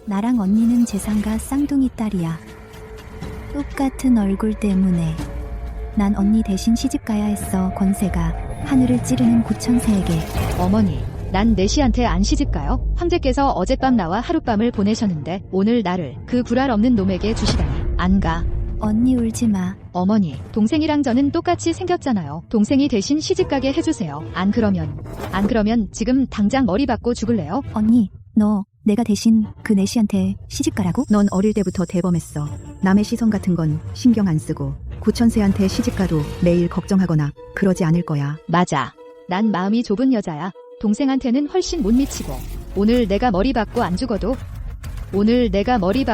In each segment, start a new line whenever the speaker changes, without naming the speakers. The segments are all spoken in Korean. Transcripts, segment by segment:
나랑 언니는 재산가 쌍둥이 딸이야. 똑같은 얼굴 때문에 난 언니 대신 시집가야 했어. 권세가 하늘을 찌르는 구천세에게.
어머니, 난 내시한테 안 시집가요? 황제께서 어젯밤 나와 하룻밤을 보내셨는데 오늘 나를 그 불알 없는 놈에게 주시다니 안 가.
언니 울지마.
어머니, 동생이랑 저는 똑같이 생겼잖아요. 동생이 대신 시집가게 해주세요. 안 그러면 지금 당장 머리 받고 죽을래요?
언니, 너 내가 대신 그 내시한테 시집가라고?
넌 어릴 때부터 대범했어. 남의 시선 같은 건 신경 안 쓰고 구천세한테 시집가도 매일 걱정하거나 그러지 않을 거야.
맞아. 난 마음이 좁은 여자야. 동생한테는 훨씬 못 미치고 오늘 내가 머리 받고 안 죽어도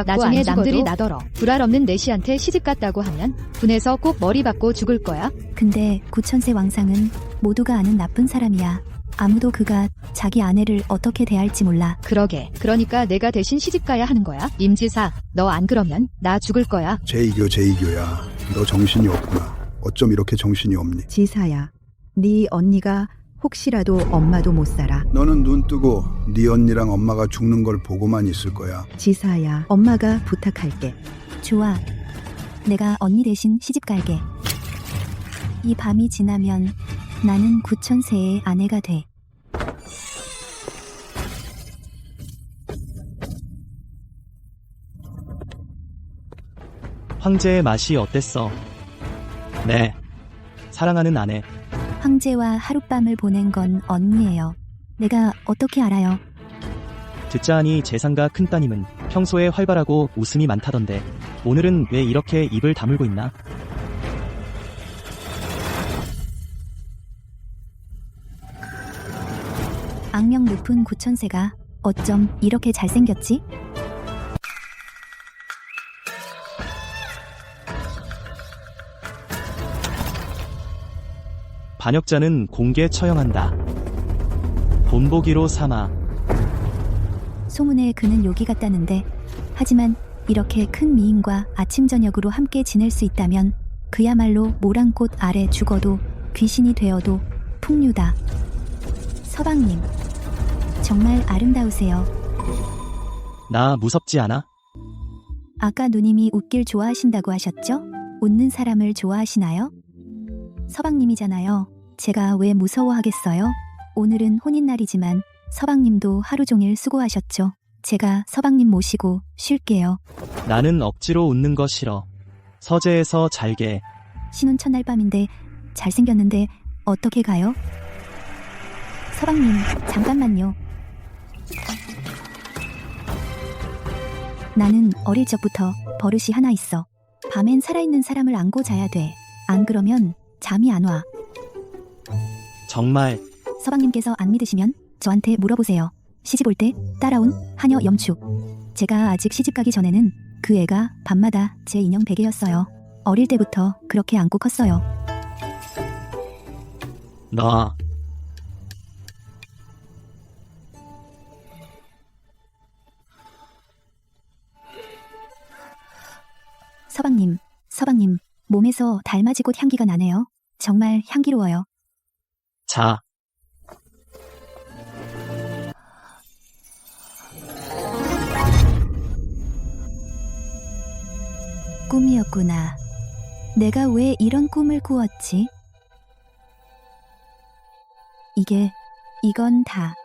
나중에 남들이 나더러 불알 없는 내시한테 시집 갔다고 하면 분해서 꼭 머리 받고 죽을 거야.
근데 구천세 왕상은 모두가 아는 나쁜 사람이야. 아무도 그가 자기 아내를 어떻게 대할지 몰라.
그러니까 내가 대신 시집 가야 하는 거야. 임지사, 너 안 그러면 나 죽을 거야.
제이교야. 너 정신이 없구나. 어쩜 이렇게 정신이 없니?
지사야, 네 언니가 혹시라도 엄마도 못 살아.
너는 눈 뜨고 네 언니랑 엄마가 죽는 걸 보고만 있을 거야.
지사야, 엄마가 부탁할게.
좋아. 내가 언니 대신 시집 갈게. 이 밤이 지나면 나는 구천세의 아내가 돼.
황제의 맛이 어땠어? 네. 사랑하는 아내.
황제와 하룻밤을 보낸 건 언니예요. 내가 어떻게 알아요?
듣자 하니 재상가 큰따님은 평소에 활발하고 웃음이 많다던데 오늘은 왜 이렇게 입을 다물고 있나?
악명 높은 구천세가 어쩜 이렇게 잘생겼지?
반역자는 공개 처형한다. 본보기로 삼아.
소문에 그는 요기 같다는데, 하지만 이렇게 큰 미인과 아침 저녁으로 함께 지낼 수 있다면 그야말로 모란꽃 아래 죽어도 귀신이 되어도 풍류다. 서방님, 정말 아름다우세요.
나 무섭지 않아?
아까 누님이 웃길 좋아하신다고 하셨죠? 웃는 사람을 좋아하시나요? 서방님이잖아요. 제가 왜 무서워하겠어요? 오늘은 혼인날이지만 서방님도 하루 종일 수고하셨죠. 제가 서방님 모시고 쉴게요.
나는 억지로 웃는 거 싫어. 서재에서 잘게.
신혼 첫날 밤인데 잘생겼는데 어떻게 가요? 서방님, 잠깐만요. 나는 어릴 적부터 버릇이 하나 있어. 밤엔 살아있는 사람을 안고 자야 돼. 안 그러면 잠이 안 와.
정말.
서방님께서 안 믿으시면 저한테 물어보세요. 시집 올 때 따라온 하녀 염축. 제가 아직 시집 가기 전에는 그 애가 밤마다 제 인형 베개였어요. 어릴 때부터 그렇게 안고 컸어요.
너.
서방님, 몸에서 달맞이 꽃 향기가 나네요. 정말 향기로워요.
자.
꿈이었구나. 내가 왜 이런 꿈을 꾸었지?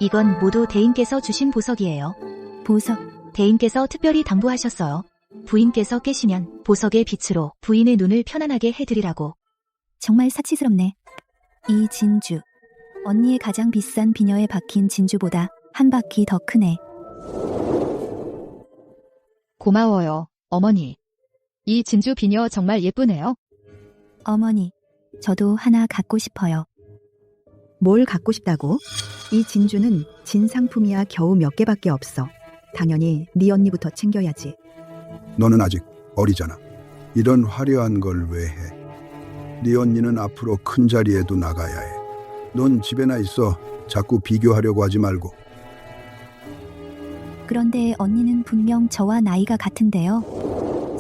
이건 모두 대인께서 주신 보석이에요.
보석.
대인께서 특별히 당부하셨어요. 부인께서 깨시면 보석의 빛으로 부인의 눈을 편안하게 해드리라고.
정말 사치스럽네. 이 진주. 언니의 가장 비싼 비녀에 박힌 진주보다 한 바퀴 더 크네.
고마워요, 어머니. 이 진주 비녀 정말 예쁘네요.
어머니, 저도 하나 갖고 싶어요.
뭘 갖고 싶다고? 이 진주는 진상품이야. 겨우 몇 개밖에 없어. 당연히 네 언니부터 챙겨야지.
너는 아직 어리잖아. 이런 화려한 걸 왜 해? 네 언니는 앞으로 큰 자리에도 나가야 해. 넌 집에나 있어. 자꾸 비교하려고 하지 말고.
그런데 언니는 분명 저와 나이가 같은데요.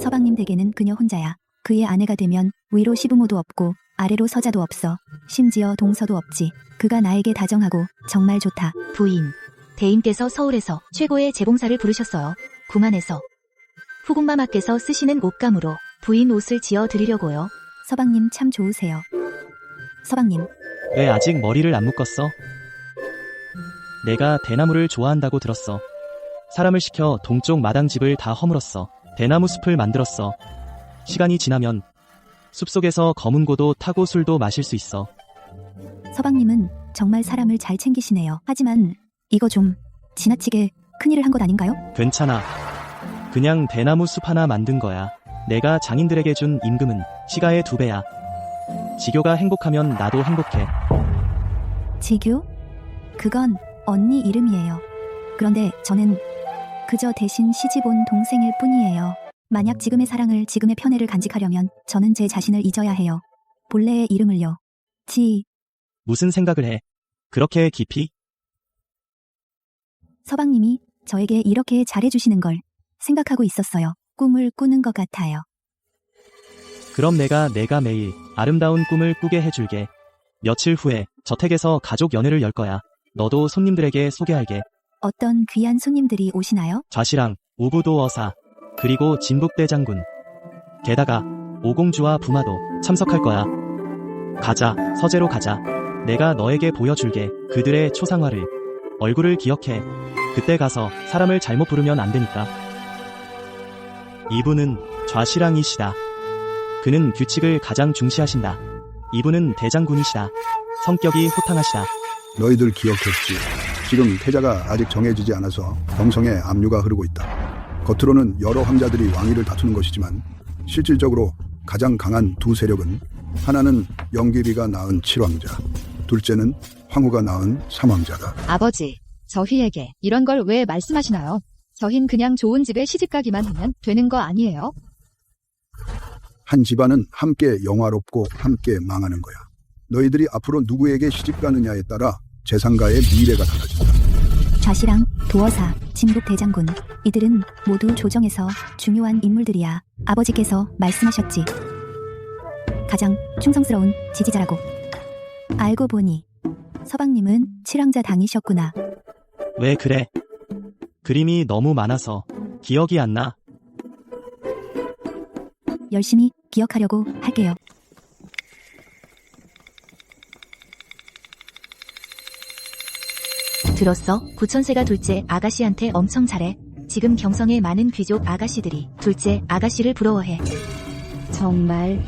서방님 댁에는 그녀 혼자야. 그의 아내가 되면 위로 시부모도 없고 아래로 서자도 없어. 심지어 동서도 없지. 그가 나에게 다정하고 정말 좋다.
부인, 대인께서 서울에서 최고의 재봉사를 부르셨어요. 구만해서 후궁마마께서 쓰시는 옷감으로 부인 옷을 지어 드리려고요.
서방님 참 좋으세요. 서방님,
왜 아직 머리를 안 묶었어? 내가 대나무를 좋아한다고 들었어. 사람을 시켜 동쪽 마당집을 다 허물었어. 대나무 숲을 만들었어. 시간이 지나면 숲속에서 검은 고도 타고 술도 마실 수 있어.
서방님은 정말 사람을 잘 챙기시네요. 하지만 이거 좀 지나치게 큰일을 한 것 아닌가요?
괜찮아. 그냥 대나무 숲 하나 만든 거야. 내가 장인들에게 준 임금은 시가의 2배야. 지교가 행복하면 나도 행복해.
지규? 그건 언니 이름이에요. 그런데 저는 그저 대신 시집 온 동생일 뿐이에요. 만약 지금의 사랑을, 지금의 편애를 간직하려면 저는 제 자신을 잊어야 해요. 본래의 이름을요.
무슨 생각을 해? 그렇게 깊이?
서방님이 저에게 이렇게 잘해주시는 걸 생각하고 있었어요. 꿈을 꾸는 것 같아요.
그럼 내가 매일 아름다운 꿈을 꾸게 해줄게. 며칠 후에 저택에서 가족 연회를 열 거야. 너도 손님들에게 소개할게.
어떤 귀한 손님들이 오시나요?
좌시랑, 우부도 어사, 그리고 진북대장군. 게다가 오공주와 부마도 참석할 거야. 가자, 서재로 가자. 내가 너에게 보여줄게. 그들의 초상화를. 얼굴을 기억해. 그때 가서 사람을 잘못 부르면 안 되니까. 이분은 좌시랑이시다. 그는 규칙을 가장 중시하신다. 이분은 대장군이시다. 성격이 호탕하시다.
너희들 기억했지? 지금 태자가 아직 정해지지 않아서 병성에 압류가 흐르고 있다. 겉으로는 여러 황자들이 왕위를 다투는 것이지만 실질적으로 가장 강한 두 세력은 하나는 영귀비가 낳은 7왕자, 둘째는 황후가 낳은 3왕자다.
아버지, 저희에게 이런 걸 왜 말씀하시나요? 저흰 그냥 좋은 집에 시집가기만 하면 되는 거 아니에요?
한 집안은 함께 영화롭고 함께 망하는 거야. 너희들이 앞으로 누구에게 시집가느냐에 따라 재상가의 미래가 달라진다.
좌시랑, 도어사, 진북대장군, 이들은 모두 조정에서 중요한 인물들이야. 아버지께서 말씀하셨지. 가장 충성스러운 지지자라고. 알고 보니 서방님은 7왕자 당이셨구나.
왜 그래? 그림이 너무 많아서 기억이 안 나.
열심히 기억하려고 할게요.
들었어? 구천세가 둘째 아가씨한테 엄청 잘해. 지금 경성의 많은 귀족 아가씨들이 둘째 아가씨를 부러워해.
정말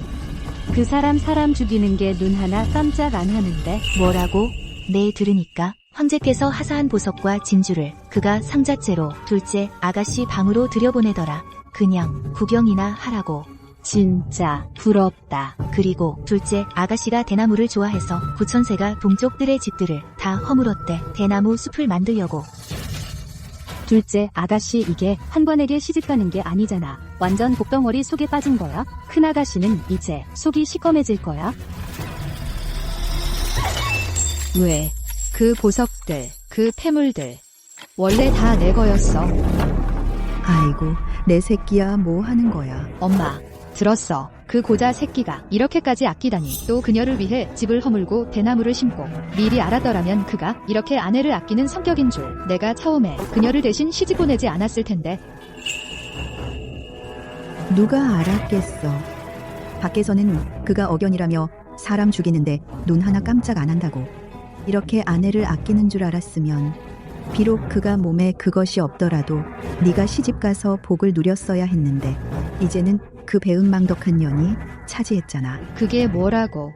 그 사람 죽이는 게 눈 하나 깜짝 안 하는데.
뭐라고? 네, 들으니까 황제께서 하사한 보석과 진주를 그가 상자째로 둘째 아가씨 방으로 들여보내더라. 그냥 구경이나 하라고.
진짜 부럽다.
그리고 둘째 아가씨가 대나무를 좋아해서 구천세가 동쪽 뜰의 집들을 다 허물었대. 대나무 숲을 만들려고.
둘째 아가씨, 이게 한 번에게 시집가는 게 아니잖아. 완전 복덩어리 속에 빠진 거야. 큰 아가씨는 이제 속이 시꺼매질 거야.
왜? 그 보석들, 그 패물들 원래 다 내 거였어.
아이고, 내 새끼야, 뭐 하는 거야?
엄마, 들었어. 그 고자 새끼가 이렇게까지 아끼다니. 또 그녀를 위해 집을 허물고 대나무를 심고. 미리 알았더라면 그가 이렇게 아내를 아끼는 성격인 줄 내가 처음에 그녀를 대신 시집 보내지 않았을 텐데.
누가 알았겠어. 밖에서는 그가 억연이라며 사람 죽이는데 눈 하나 깜짝 안 한다고. 이렇게 아내를 아끼는 줄 알았으면 비록 그가 몸에 그것이 없더라도 네가 시집가서 복을 누렸어야 했는데 이제는 그 배은망덕한 년이 차지했잖아.
그게 뭐라고.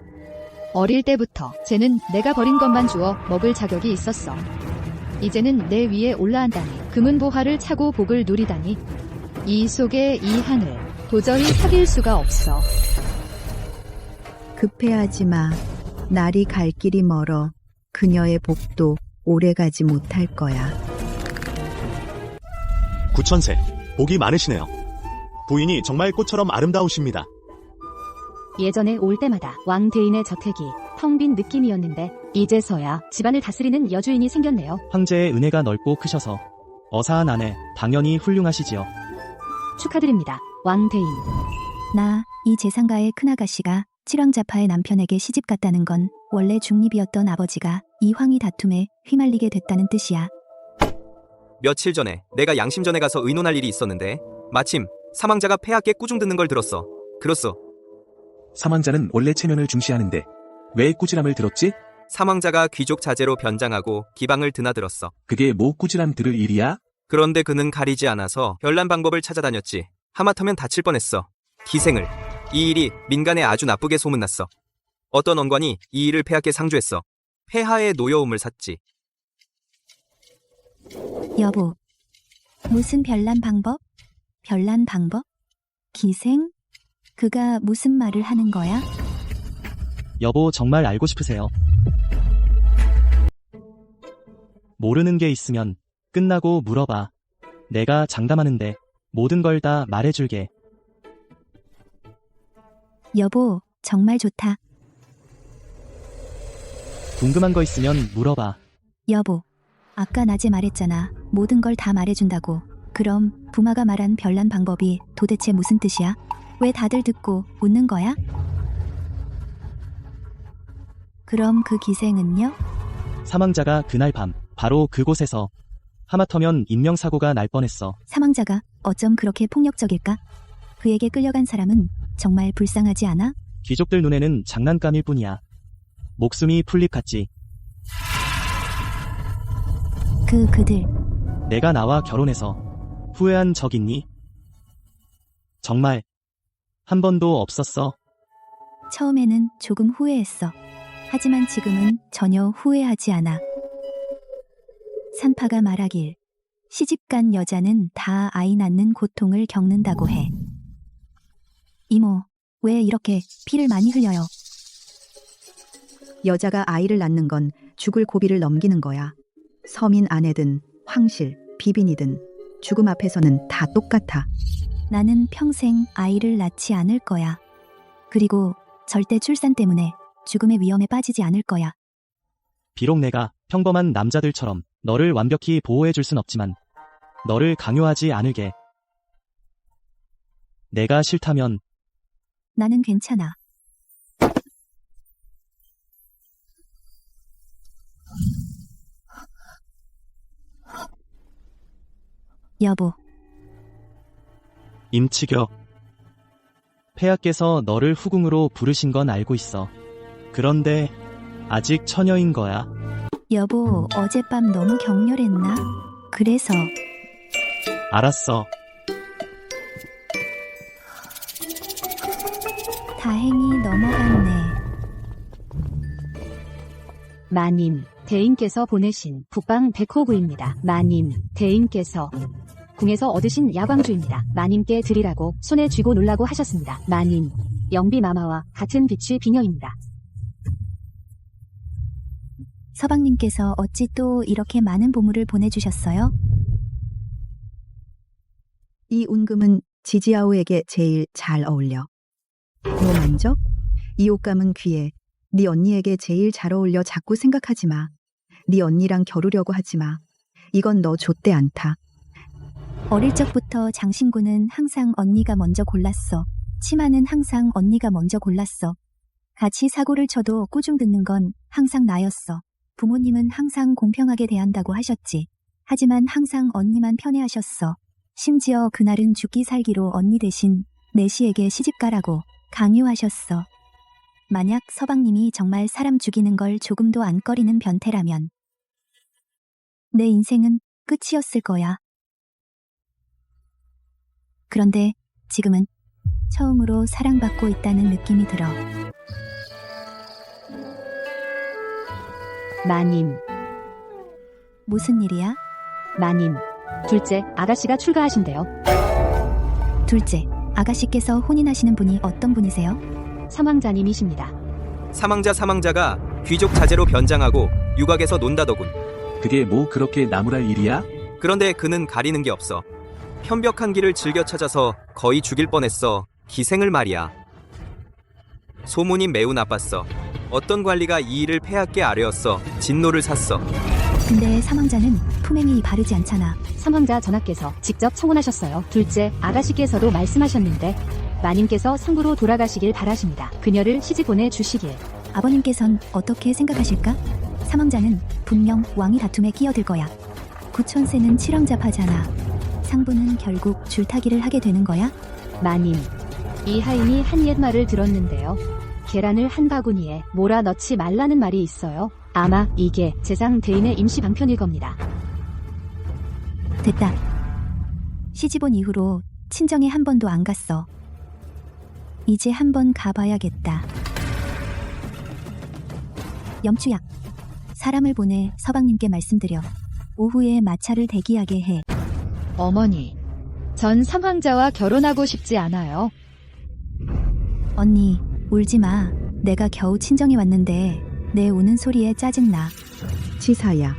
어릴 때부터 쟤는 내가 버린 것만 주워 먹을 자격이 있었어. 이제는 내 위에 올라앉다니. 금은보화를 차고 복을 누리다니. 이 속의 이 하늘 도저히 사귈 수가 없어.
급해하지 마. 날이 갈 길이 멀어. 그녀의 복도 오래가지 못할 거야.
구천세, 복이 많으시네요. 부인이 정말 꽃처럼 아름다우십니다.
예전에 올 때마다 왕대인의 저택이 텅 빈 느낌이었는데 이제서야 집안을 다스리는 여주인이 생겼네요.
황제의 은혜가 넓고 크셔서 어사한 아내 당연히 훌륭하시지요.
축하드립니다, 왕대인.
나, 이 재상가의 큰아가씨가 칠왕자파의 남편에게 시집 갔다는 건 원래 중립이었던 아버지가 이 황위 다툼에 휘말리게 됐다는 뜻이야.
며칠 전에 내가 양심전에 가서 의논할 일이 있었는데 마침 사망자가 폐하께 꾸중 듣는 걸 들었어. 그렇소.
사망자는 원래 체면을 중시하는데 왜 꾸지람을 들었지?
사망자가 귀족 자제로 변장하고 기방을 드나들었어.
그게 뭐 꾸지람 들을 일이야?
그런데 그는 가리지 않아서 별난 방법을 찾아다녔지. 하마터면 다칠 뻔했어. 기생을. 이 일이 민간에 아주 나쁘게 소문났어. 어떤 원관이 이 일을 폐하께 상주했어. 폐하의 노여움을 샀지.
여보, 무슨 별난 방법? 별난 방법? 기생? 그가 무슨 말을 하는 거야?
여보, 정말 알고 싶으세요? 모르는 게 있으면 끝나고 물어봐. 내가 장담하는데 모든 걸 다 말해줄게.
여보, 정말 좋다.
궁금한 거 있으면 물어봐.
여보, 아까 낮에 말했잖아. 모든 걸 다 말해준다고. 그럼 부마가 말한 별난 방법이 도대체 무슨 뜻이야? 왜 다들 듣고 웃는 거야? 그럼 그 기생은요?
사망자가 그날 밤 바로 그곳에서 하마터면 인명사고가 날 뻔했어.
사망자가 어쩜 그렇게 폭력적일까? 그에게 끌려간 사람은 정말 불쌍하지 않아?
귀족들 눈에는 장난감일 뿐이야. 목숨이 풀립 같지.
그들
내가 나와 결혼해서 후회한 적 있니? 정말 한 번도 없었어.
처음에는 조금 후회했어. 하지만 지금은 전혀 후회하지 않아. 산파가 말하길 시집간 여자는 다 아이 낳는 고통을 겪는다고 해. 이모, 왜 이렇게 피를 많이 흘려요?
여자가 아이를 낳는 건 죽을 고비를 넘기는 거야. 서민 아내든 황실, 비빈이든 죽음 앞에서는 다 똑같아.
나는 평생 아이를 낳지 않을 거야. 그리고 절대 출산 때문에 죽음의 위험에 빠지지 않을 거야.
비록 내가 평범한 남자들처럼 너를 완벽히 보호해줄 순 없지만 너를 강요하지 않을게. 내가 싫다면
나는 괜찮아. 여보,
임치격. 폐하께서 너를 후궁으로 부르신 건 알고 있어. 그런데 아직 처녀인 거야.
여보, 어젯밤 너무 격렬했나? 그래서.
알았어.
다행히 넘어갔네.
마님, 대인께서 보내신 북방 백호구입니다. 마님, 대인께서 궁에서 얻으신 야광주입니다. 마님께 드리라고 손에 쥐고 놀라고 하셨습니다. 마님, 영비마마와 같은 빛의 비녀입니다.
서방님께서 어찌 또 이렇게 많은 보물을 보내주셨어요?
이 운금은 지지아오에게 제일 잘 어울려. 뭐 만져? 이 옷감은 귀해. 네 언니에게 제일 잘 어울려. 자꾸 생각하지 마. 네 언니랑 겨루려고 하지 마. 이건 너 좆대 않다.
어릴 적부터 장신구는 항상 언니가 먼저 골랐어. 치마는 항상 언니가 먼저 골랐어. 같이 사고를 쳐도 꾸중 듣는 건 항상 나였어. 부모님은 항상 공평하게 대한다고 하셨지. 하지만 항상 언니만 편애하셨어. 심지어 그날은 죽기 살기로 언니 대신 내시에게 시집가라고 강요하셨어. 만약 서방님이 정말 사람 죽이는 걸 조금도 안 꺼리는 변태라면 내 인생은 끝이었을 거야. 그런데 지금은 처음으로 사랑받고 있다는 느낌이 들어.
마님,
무슨 일이야?
마님, 둘째 아가씨가 출가하신대요.
둘째, 아가씨께서 혼인하시는 분이 어떤 분이세요?
사망자님이십니다.
사망자가 귀족 자제로 변장하고 유곽에서 논다더군.
그게 뭐 그렇게 나무랄 일이야?
그런데 그는 가리는 게 없어. 편벽한 길을 즐겨 찾아서 거의 죽일 뻔했어. 기생을 말이야. 소문이 매우 나빴어. 어떤 관리가 이 일을 폐하께 아뢰었어. 진노를 샀어.
근데 사망자는 품행이 바르지 않잖아.
사망자 전하께서 직접 청혼하셨어요. 둘째 아가씨께서도 말씀하셨는데 마님께서 상부로 돌아가시길 바라십니다. 그녀를 시집 보내주시길.
아버님께선 어떻게 생각하실까? 사망자는 분명 왕위 다툼에 끼어들 거야. 구천세는 칠왕잡하잖아. 상부는 결국 줄타기를 하게 되는 거야?
마님, 이 하인이 한 옛말을 들었는데요. 계란을 한 바구니에 몰아 넣지 말라는 말이 있어요. 아마 이게 재상 대인의 임시 방편일 겁니다.
됐다. 시집 온 이후로 친정에 한 번도 안 갔어. 이제 한 번 가봐야겠다. 염추약. 사람을 보내 서방님께 말씀드려. 오후에 마차를 대기하게 해.
어머니, 전 삼황자와 결혼하고 싶지 않아요.
언니, 울지 마. 내가 겨우 친정에 왔는데 내 우는 소리에 짜증나.
치사야.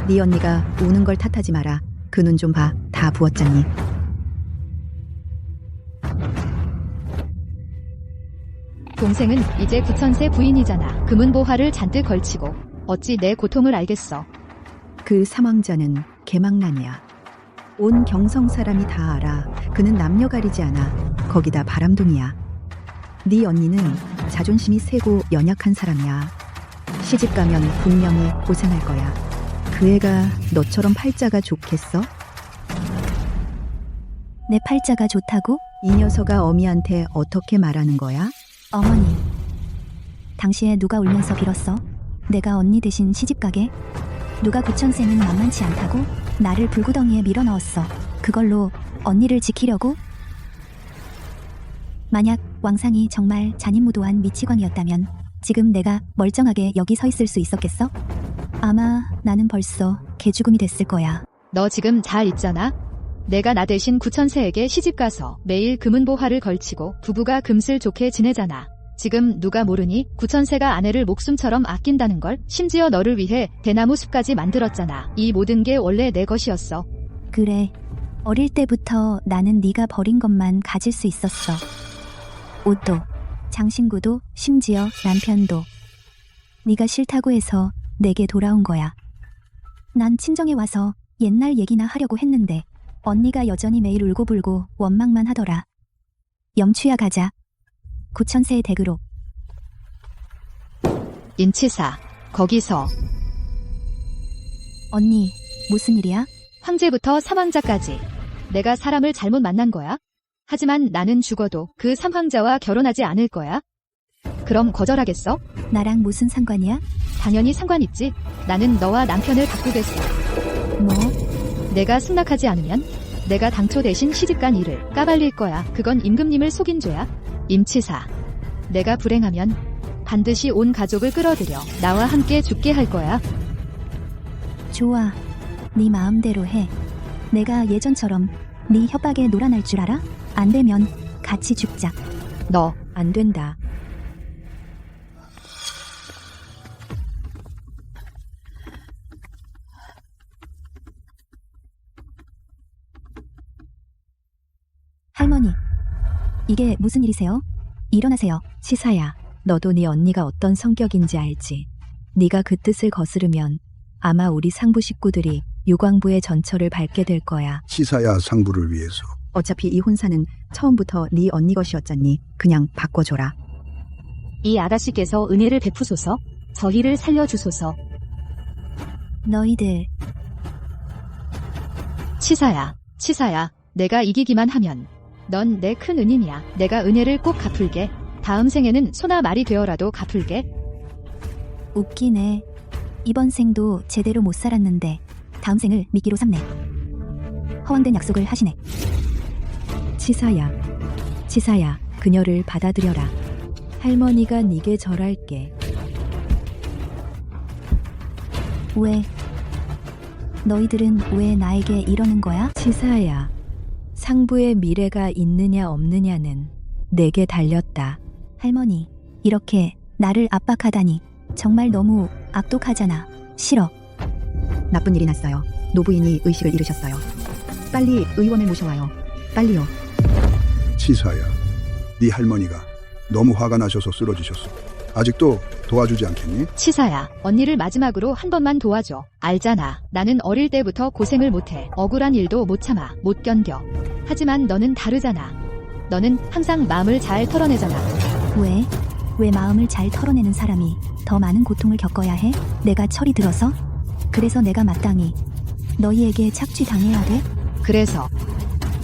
네 언니가 우는 걸 탓하지 마라. 그 눈 좀 봐. 다 부었잖니.
동생은 이제 구천세 부인이잖아. 금은보화를 잔뜩 걸치고 어찌 내 고통을 알겠어.
그 사망자는 개망난이야. 온 경성 사람이 다 알아. 그는 남녀 가리지 않아. 거기다 바람둥이야. 네 언니는 자존심이 세고 연약한 사람이야. 시집 가면 분명히 고생할 거야. 그 애가 너처럼 팔자가 좋겠어?
내 팔자가 좋다고?
이 녀석아 어미한테 어떻게 말하는 거야?
어머니, 당시에 누가 울면서 빌었어? 내가 언니 대신 시집가게? 누가 구천세는 만만치 않다고? 나를 불구덩이에 밀어넣었어. 그걸로 언니를 지키려고? 만약 왕상이 정말 잔인무도한 미치광이었다면 지금 내가 멀쩡하게 여기 서 있을 수 있었겠어? 아마 나는 벌써 개죽음이 됐을 거야.
너 지금 잘 있잖아? 내가 나 대신 구천세에게 시집가서 매일 금은보화를 걸치고 부부가 금슬 좋게 지내잖아. 지금 누가 모르니 구천세가 아내를 목숨처럼 아낀다는 걸. 심지어 너를 위해 대나무 숲까지 만들었잖아. 이 모든 게 원래 내 것이었어.
그래, 어릴 때부터 나는 네가 버린 것만 가질 수 있었어. 옷도, 장신구도, 심지어 남편도. 네가 싫다고 해서 내게 돌아온 거야. 난 친정에 와서 옛날 얘기나 하려고 했는데 언니가 여전히 매일 울고불고 원망만 하더라. 염추야 가자. 구천세의 댁으로.
인치사, 거기서.
언니, 무슨 일이야?
황제부터 삼황자까지. 내가 사람을 잘못 만난 거야? 하지만 나는 죽어도 그 삼황자와 결혼하지 않을 거야? 그럼 거절하겠어?
나랑 무슨 상관이야?
당연히 상관 있지. 나는 너와 남편을 바꾸겠어.
뭐?
내가 승낙하지 않으면 내가 당초 대신 시집간 일을 까발릴 거야. 그건 임금님을 속인 죄야. 임치사, 내가 불행하면 반드시 온 가족을 끌어들여 나와 함께 죽게 할 거야.
좋아. 네 마음대로 해. 내가 예전처럼 네 협박에 놀아날 줄 알아? 안 되면 같이 죽자.
너
안 된다.
할머니, 이게 무슨 일이세요? 일어나세요.
치사야, 너도 네 언니가 어떤 성격인지 알지? 네가 그 뜻을 거스르면 아마 우리 상부 식구들이 유광부의 전처를 밟게 될 거야.
치사야 상부를 위해서.
어차피 이 혼사는 처음부터 네 언니 것이었잖니. 그냥 바꿔줘라.
이 아가씨께서 은혜를 베푸소서. 저희를 살려주소서.
너희들
치사야, 내가 이기기만 하면 넌 내 큰 은인이야. 내가 은혜를 꼭 갚을게. 다음 생에는 소나 말이 되어라도 갚을게.
웃기네. 이번 생도 제대로 못 살았는데 다음 생을 미끼로 삼네. 허황된 약속을 하시네.
치사야, 그녀를 받아들여라. 할머니가 네게 절할게.
왜? 너희들은 왜 나에게 이러는 거야?
치사야, 상부의 미래가 있느냐 없느냐는 내게 달렸다.
할머니, 이렇게 나를 압박하다니 정말 너무 악독하잖아. 싫어.
나쁜 일이 났어요. 노부인이 의식을 잃으셨어요. 빨리 의원을 모셔와요. 빨리요.
치사야, 네 할머니가 너무 화가 나셔서 쓰러지셨어. 아직도 도와주지 않겠니?
치사야, 언니를 마지막으로 한 번만 도와줘. 알잖아. 나는 어릴 때부터 고생을 못해. 억울한 일도 못 참아. 못 견뎌. 하지만 너는 다르잖아. 너는 항상 마음을 잘 털어내잖아.
왜? 왜 마음을 잘 털어내는 사람이 더 많은 고통을 겪어야 해? 내가 철이 들어서? 그래서 내가 마땅히 너희에게 착취당해야 돼?
그래서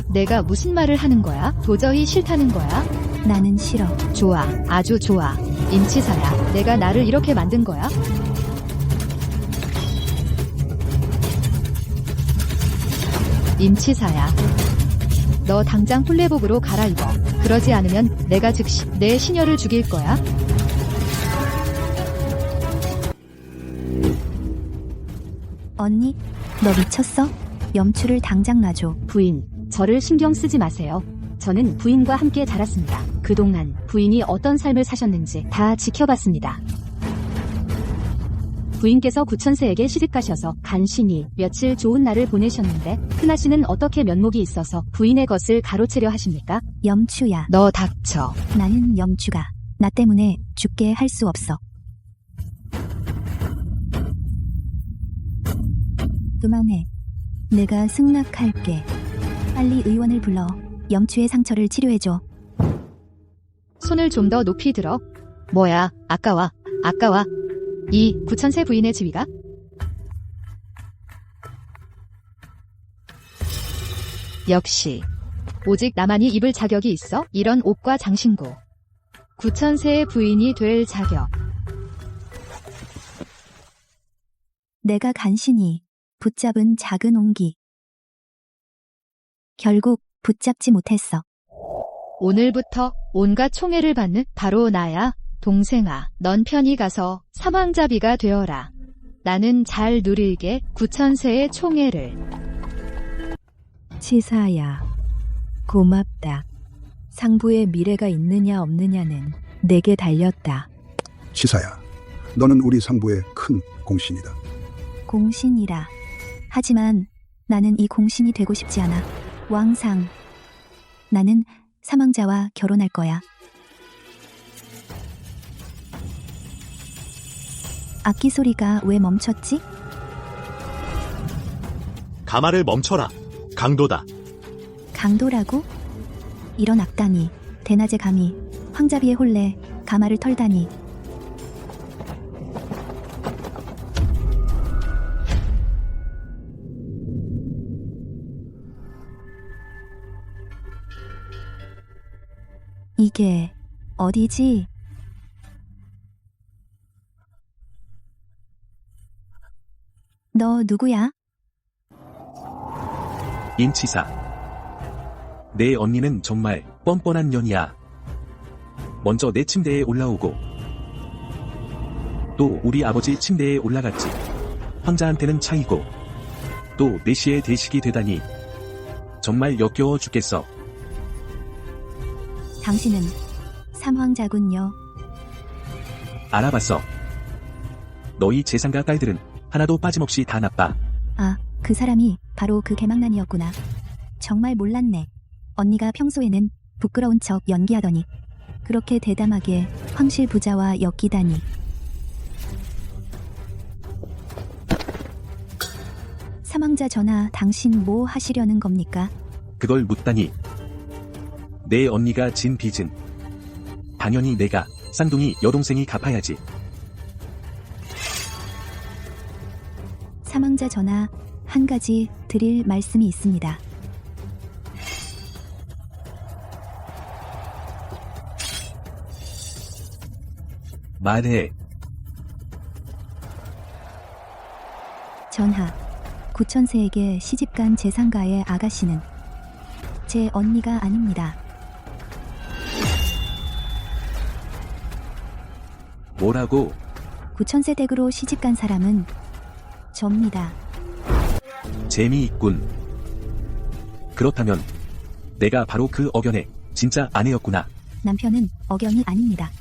내가 무슨 말을 하는 거야? 도저히 싫다는 거야?
나는 싫어.
좋아, 아주 좋아. 임치사야, 내가 나를 이렇게 만든 거야? 임치사야, 너 당장 홀레복으로 갈아입어. 그러지 않으면 내가 즉시 내 시녀를 죽일 거야.
언니, 너 미쳤어? 염추를 당장 놔줘.
부인, 저를 신경 쓰지 마세요. 저는 부인과 함께 자랐습니다. 그동안 부인이 어떤 삶을 사셨는지 다 지켜봤습니다. 부인께서 구천세에게 시집가셔서 간신히 며칠 좋은 날을 보내셨는데 흔하 씨는 어떻게 면목이 있어서 부인의 것을 가로채려 하십니까?
염추야.
너 닥쳐.
나는 염추가 나 때문에 죽게 할 수 없어. 그만해. 내가 승낙할게. 빨리 의원을 불러 염추의 상처를 치료해줘.
손을 좀 더 높이 들어. 뭐야, 아까워. 이 구천세 부인의 지위가? 역시 오직 나만이 입을 자격이 있어? 이런 옷과 장신구. 구천세의 부인이 될 자격.
내가 간신히 붙잡은 작은 옹기. 결국 붙잡지 못했어.
오늘부터 온갖 총애를 받는 바로 나야. 동생아, 넌 편히 가서 사망자비가 되어라. 나는 잘 누릴게 구천세의 총애를.
치사야, 고맙다. 상부의 미래가 있느냐 없느냐는 내게 달렸다.
치사야, 너는 우리 상부의 큰 공신이다.
공신이라. 하지만 나는 이 공신이 되고 싶지 않아. 왕상. 나는 사망자와 결혼할 거야. 악기 소리가 왜 멈췄지?
가마를 멈춰라. 강도다.
강도라고? 이런 악당이 대낮에 감히 황자비의 홀레 가마를 털다니. 이게 어디지? 너 누구야?
임치사. 내 언니는 정말 뻔뻔한 년이야. 먼저 내 침대에 올라오고 또 우리 아버지 침대에 올라갔지. 황자한테는 차이고 또 내시의 대식이 되다니 정말 역겨워 죽겠어.
당신은 삼황자군요.
알아봤어. 너희 재상가 딸들은 하나도 빠짐없이 다 나빠.
아, 그 사람이 바로 그 개망난이었구나. 정말 몰랐네. 언니가 평소에는 부끄러운 척 연기하더니 그렇게 대담하게 황실 부자와 엮이다니. 사망자 전하, 당신 뭐 하시려는 겁니까?
그걸 묻다니. 내 언니가 진 빚은 당연히 내가 쌍둥이 여동생이 갚아야지.
사망자 전하, 한 가지 드릴 말씀이 있습니다.
말해.
전하, 구천세에게 시집간 재상가의 아가씨는 제 언니가 아닙니다.
뭐라고?
구천세 댁으로 시집간 사람은 접니다.
재미있군. 그렇다면 내가 바로 그 억연의 진짜 아내였구나.
남편은 억연이 아닙니다.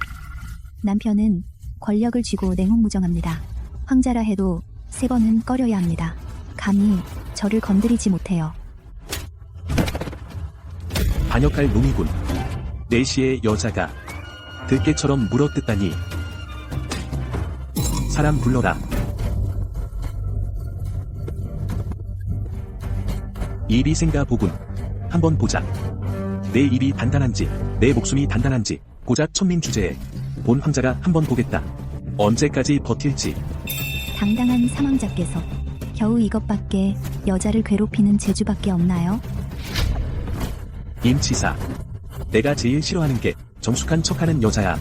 남편은 권력을 쥐고 냉혹무정합니다. 황자라 해도 3번은 꺼려야 합니다. 감히 저를 건드리지 못해요.
반역할 놈이군. 내시의 여자가 들깨처럼 물어뜯다니. 사람 불러라. 입이 생가 보군. 한번 보자. 내 입이 단단한지 내 목숨이 단단한지 고작 천민 주제에 본 황자가 한번 보겠다. 언제까지 버틸지.
당당한 사망자께서 겨우 이것밖에 여자를 괴롭히는 재주밖에 없나요?
임치사. 내가 제일 싫어하는 게 정숙한 척하는 여자야.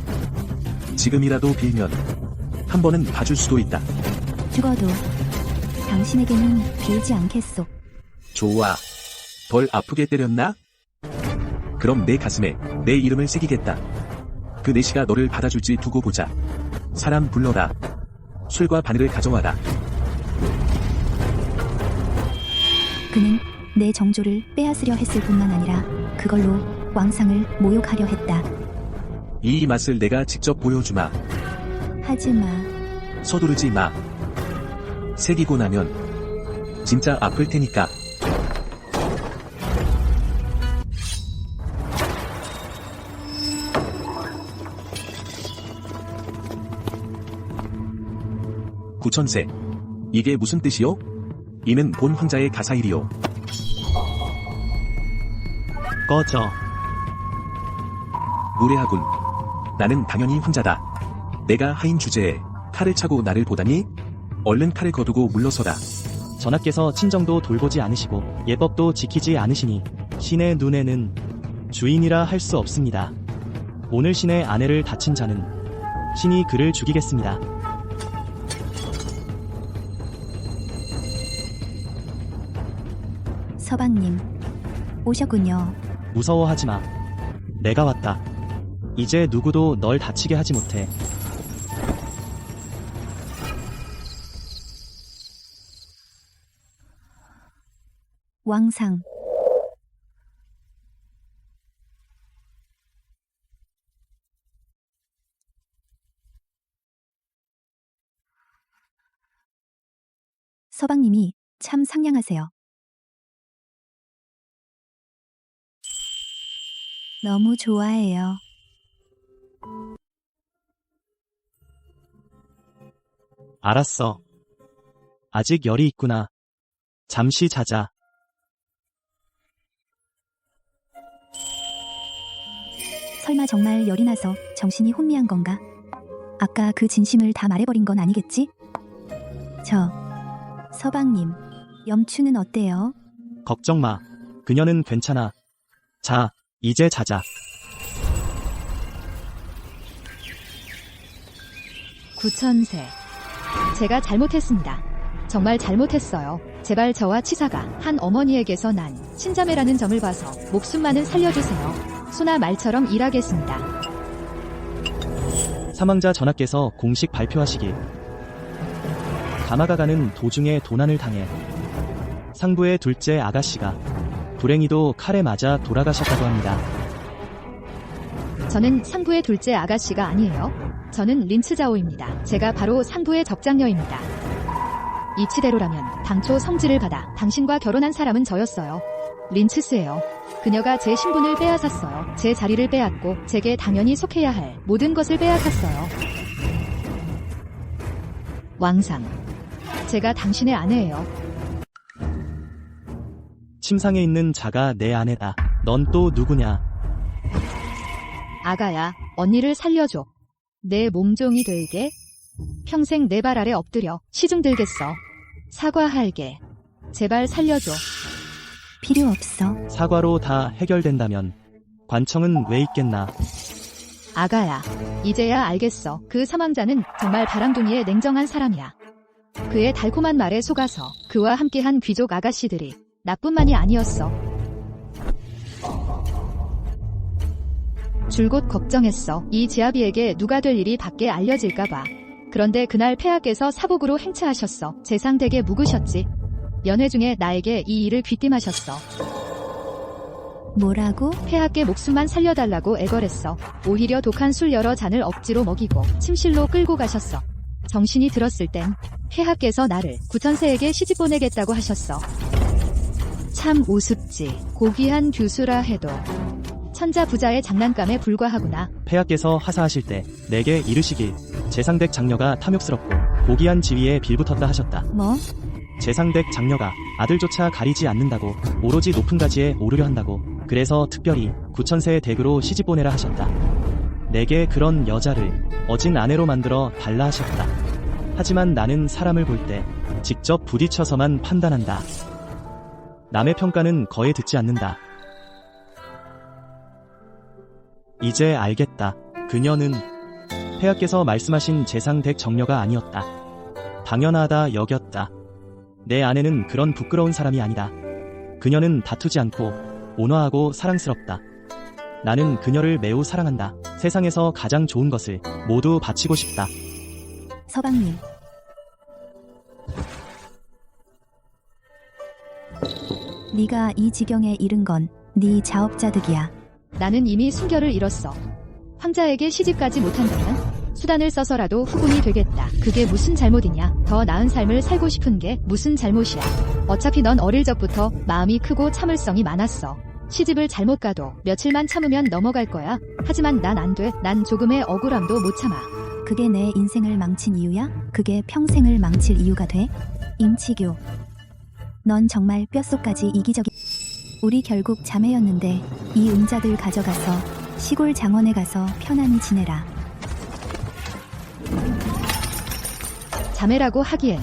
지금이라도 빌면 한 번은 봐줄 수도 있다.
죽어도 당신에게는 빌지 않겠소.
좋아. 덜 아프게 때렸나? 그럼 내 가슴에 내 이름을 새기겠다. 그 내시가 너를 받아줄지 두고 보자. 사람 불러라. 술과 바늘을 가져와라.
그는 내 정조를 빼앗으려 했을 뿐만 아니라 그걸로 왕상을 모욕하려 했다.
이 맛을 내가 직접 보여주마.
하지마.
서두르지 마. 새기고 나면 진짜 아플 테니까. 구천세. 이게 무슨 뜻이요? 이는 본 황자의 가사일이요.
꺼져.
무례하군. 나는 당연히 황자다. 내가 하인 주제에 칼을 차고 나를 보다니? 얼른 칼을 거두고 물러서라.
전하께서 친정도 돌보지 않으시고 예법도 지키지 않으시니 신의 눈에는 주인이라 할 수 없습니다. 오늘 신의 아내를 다친 자는 신이 그를 죽이겠습니다.
서방님, 오셨군요.
무서워하지 마. 내가 왔다. 이제 누구도 널 다치게 하지 못해.
왕상. 서방님이 참 상냥하세요. 너무 좋아해요.
알았어. 아직 열이 있구나. 잠시 자자.
설마 정말 열이 나서 정신이 혼미한 건가? 아까 그 진심을 다 말해버린 건 아니겠지? 서방님, 염추는 어때요?
걱정 마. 그녀는 괜찮아. 자, 이제 자자.
구천세. 제가 잘못했습니다. 정말 잘못했어요. 제발 저와 치사가 한 어머니에게서 난 친자매라는 점을 봐서 목숨만은 살려주세요. 소나 말처럼 일하겠습니다.
사망자 전하께서 공식 발표하시길. 가마가 가는 도중에 도난을 당해 상부의 둘째 아가씨가 불행히도 칼에 맞아 돌아가셨다고 합니다.
저는 상부의 둘째 아가씨가 아니에요. 저는 린츠자오입니다. 제가 바로 상부의 적장녀입니다. 이치대로라면 당초 성질을 받아 당신과 결혼한 사람은 저였어요. 린츠스예요. 그녀가 제 신분을 빼앗았어요. 제 자리를 빼앗고 제게 당연히 속해야 할 모든 것을 빼앗았어요. 왕상. 제가 당신의 아내예요.
침상에 있는 자가 내 아내다. 넌 또 누구냐?
아가야, 언니를 살려줘. 내 몸종이 되게 평생 내 발 아래 엎드려 시중 들겠어. 사과할게. 제발 살려줘.
필요 없어.
사과로 다 해결된다면 관청은 왜 있겠나?
아가야, 이제야 알겠어. 그 사망자는 정말 바람둥이의 냉정한 사람이야. 그의 달콤한 말에 속아서 그와 함께한 귀족 아가씨들이 나뿐만이 아니었어. 줄곧 걱정했어. 이 지아비에게 누가 될 일이 밖에 알려질까봐. 그런데 그날 폐하께서 사복으로 행차하셨어. 재상되게 묵으셨지. 연회 중에 나에게 이 일을 귀띔하셨어.
뭐라고?
폐하께 목숨만 살려달라고 애걸했어. 오히려 독한 술 여러 잔을 억지로 먹이고 침실로 끌고 가셨어. 정신이 들었을 땐 폐하께서 나를 구천세에게 시집 보내겠다고 하셨어. 참 우습지. 고귀한 교수라 해도 천자부자의 장난감에 불과하구나.
폐하께서 하사하실 때 내게 이르시길 재상댁 장녀가 탐욕스럽고 고귀한 지위에 빌붙었다 하셨다.
뭐?
재상댁 장녀가 아들조차 가리지 않는다고 오로지 높은 가지에 오르려 한다고 그래서 특별히 구천세의 댁으로 시집 보내라 하셨다. 내게 그런 여자를 어진 아내로 만들어 달라 하셨다. 하지만 나는 사람을 볼 때 직접 부딪혀서만 판단한다. 남의 평가는 거의 듣지 않는다. 이제 알겠다. 그녀는 폐하께서 말씀하신 재상댁 정녀가 아니었다. 당연하다 여겼다. 내 아내는 그런 부끄러운 사람이 아니다. 그녀는 다투지 않고 온화하고 사랑스럽다. 나는 그녀를 매우 사랑한다. 세상에서 가장 좋은 것을 모두 바치고 싶다.
서방님. 네가 이 지경에 이른 건 네 자업자득이야.
나는 이미 순결을 잃었어. 황자에게 시집가지 못한다면 수단을 써서라도 후궁이 되겠다. 그게 무슨 잘못이냐? 더 나은 삶을 살고 싶은 게 무슨 잘못이야? 어차피 넌 어릴 적부터 마음이 크고 참을성이 많았어. 시집을 잘못 가도 며칠만 참으면 넘어갈 거야. 하지만 난 안 돼. 난 조금의 억울함도 못 참아.
그게 내 인생을 망친 이유야? 그게 평생을 망칠 이유가 돼? 임치교. 넌 정말 뼛속까지 이기적이. 우리 결국 자매였는데 이 은자들 가져가서 시골 장원에 가서 편안히 지내라.
자매라고 하기엔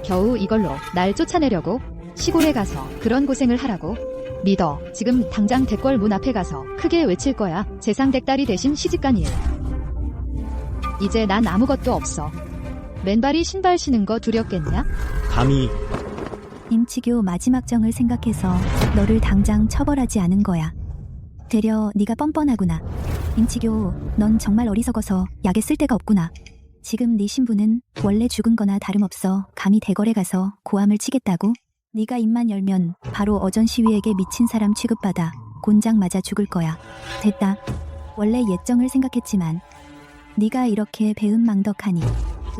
겨우 이걸로 날 쫓아내려고? 시골에 가서 그런 고생을 하라고? 믿어. 지금 당장 댁궐 문 앞에 가서 크게 외칠 거야. 재상댁 딸이 대신 시집간 일. 이제 난 아무것도 없어. 맨발이 신발 신은 거 두렵겠냐?
감히
임치교 마지막 정을 생각해서 너를 당장 처벌하지 않은 거야. 되려 네가 뻔뻔하구나. 임치교, 넌 정말 어리석어서 약에 쓸 데가 없구나. 지금 네 신부는 원래 죽은 거나 다름없어. 감히 대궐에 가서 고함을 치겠다고? 네가 입만 열면 바로 어전 시위에게 미친 사람 취급받아 곤장 맞아 죽을 거야. 됐다. 원래 예정을 생각했지만 네가 이렇게 배은망덕하니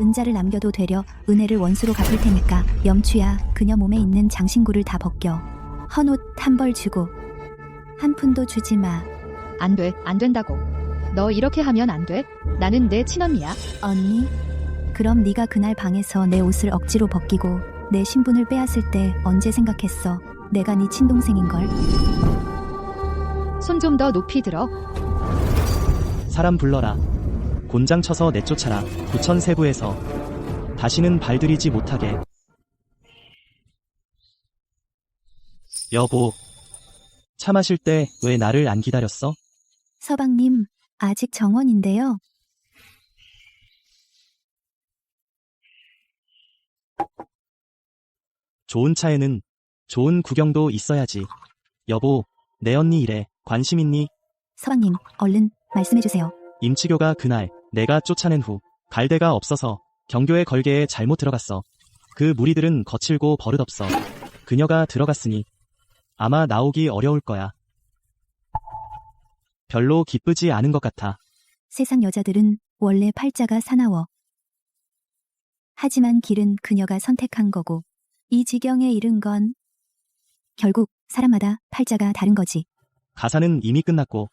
은자를 남겨도 되려 은혜를 원수로 갚을 테니까 염추야, 그녀 몸에 있는 장신구를 다 벗겨. 헌옷 한 벌 주고 한 푼도 주지 마.
안 돼. 안 된다고. 너 이렇게 하면 안 돼. 나는 내 친언니야.
언니? 그럼 네가 그날 방에서 내 옷을 억지로 벗기고 내 신분을 빼앗을 때 언제 생각했어? 내가 네 친동생인걸.
손 좀 더 높이 들어.
사람 불러라. 곤장 쳐서 내쫓아라. 부천 세부에서 다시는 발들이지 못하게. 여보, 차 마실 때 왜 나를 안 기다렸어?
서방님, 아직 정원인데요.
좋은 차에는 좋은 구경도 있어야지. 여보, 내 언니 일에 관심 있니?
서방님, 얼른 말씀해주세요.
임치교가 그날 내가 쫓아낸 후 갈 데가 없어서 경교의 걸개에 잘못 들어갔어. 그 무리들은 거칠고 버릇없어. 그녀가 들어갔으니 아마 나오기 어려울 거야. 별로 기쁘지 않은 것 같아.
세상 여자들은 원래 팔자가 사나워. 하지만 길은 그녀가 선택한 거고 이 지경에 이른 건 결국 사람마다 팔자가 다른 거지.
가사는 이미 끝났고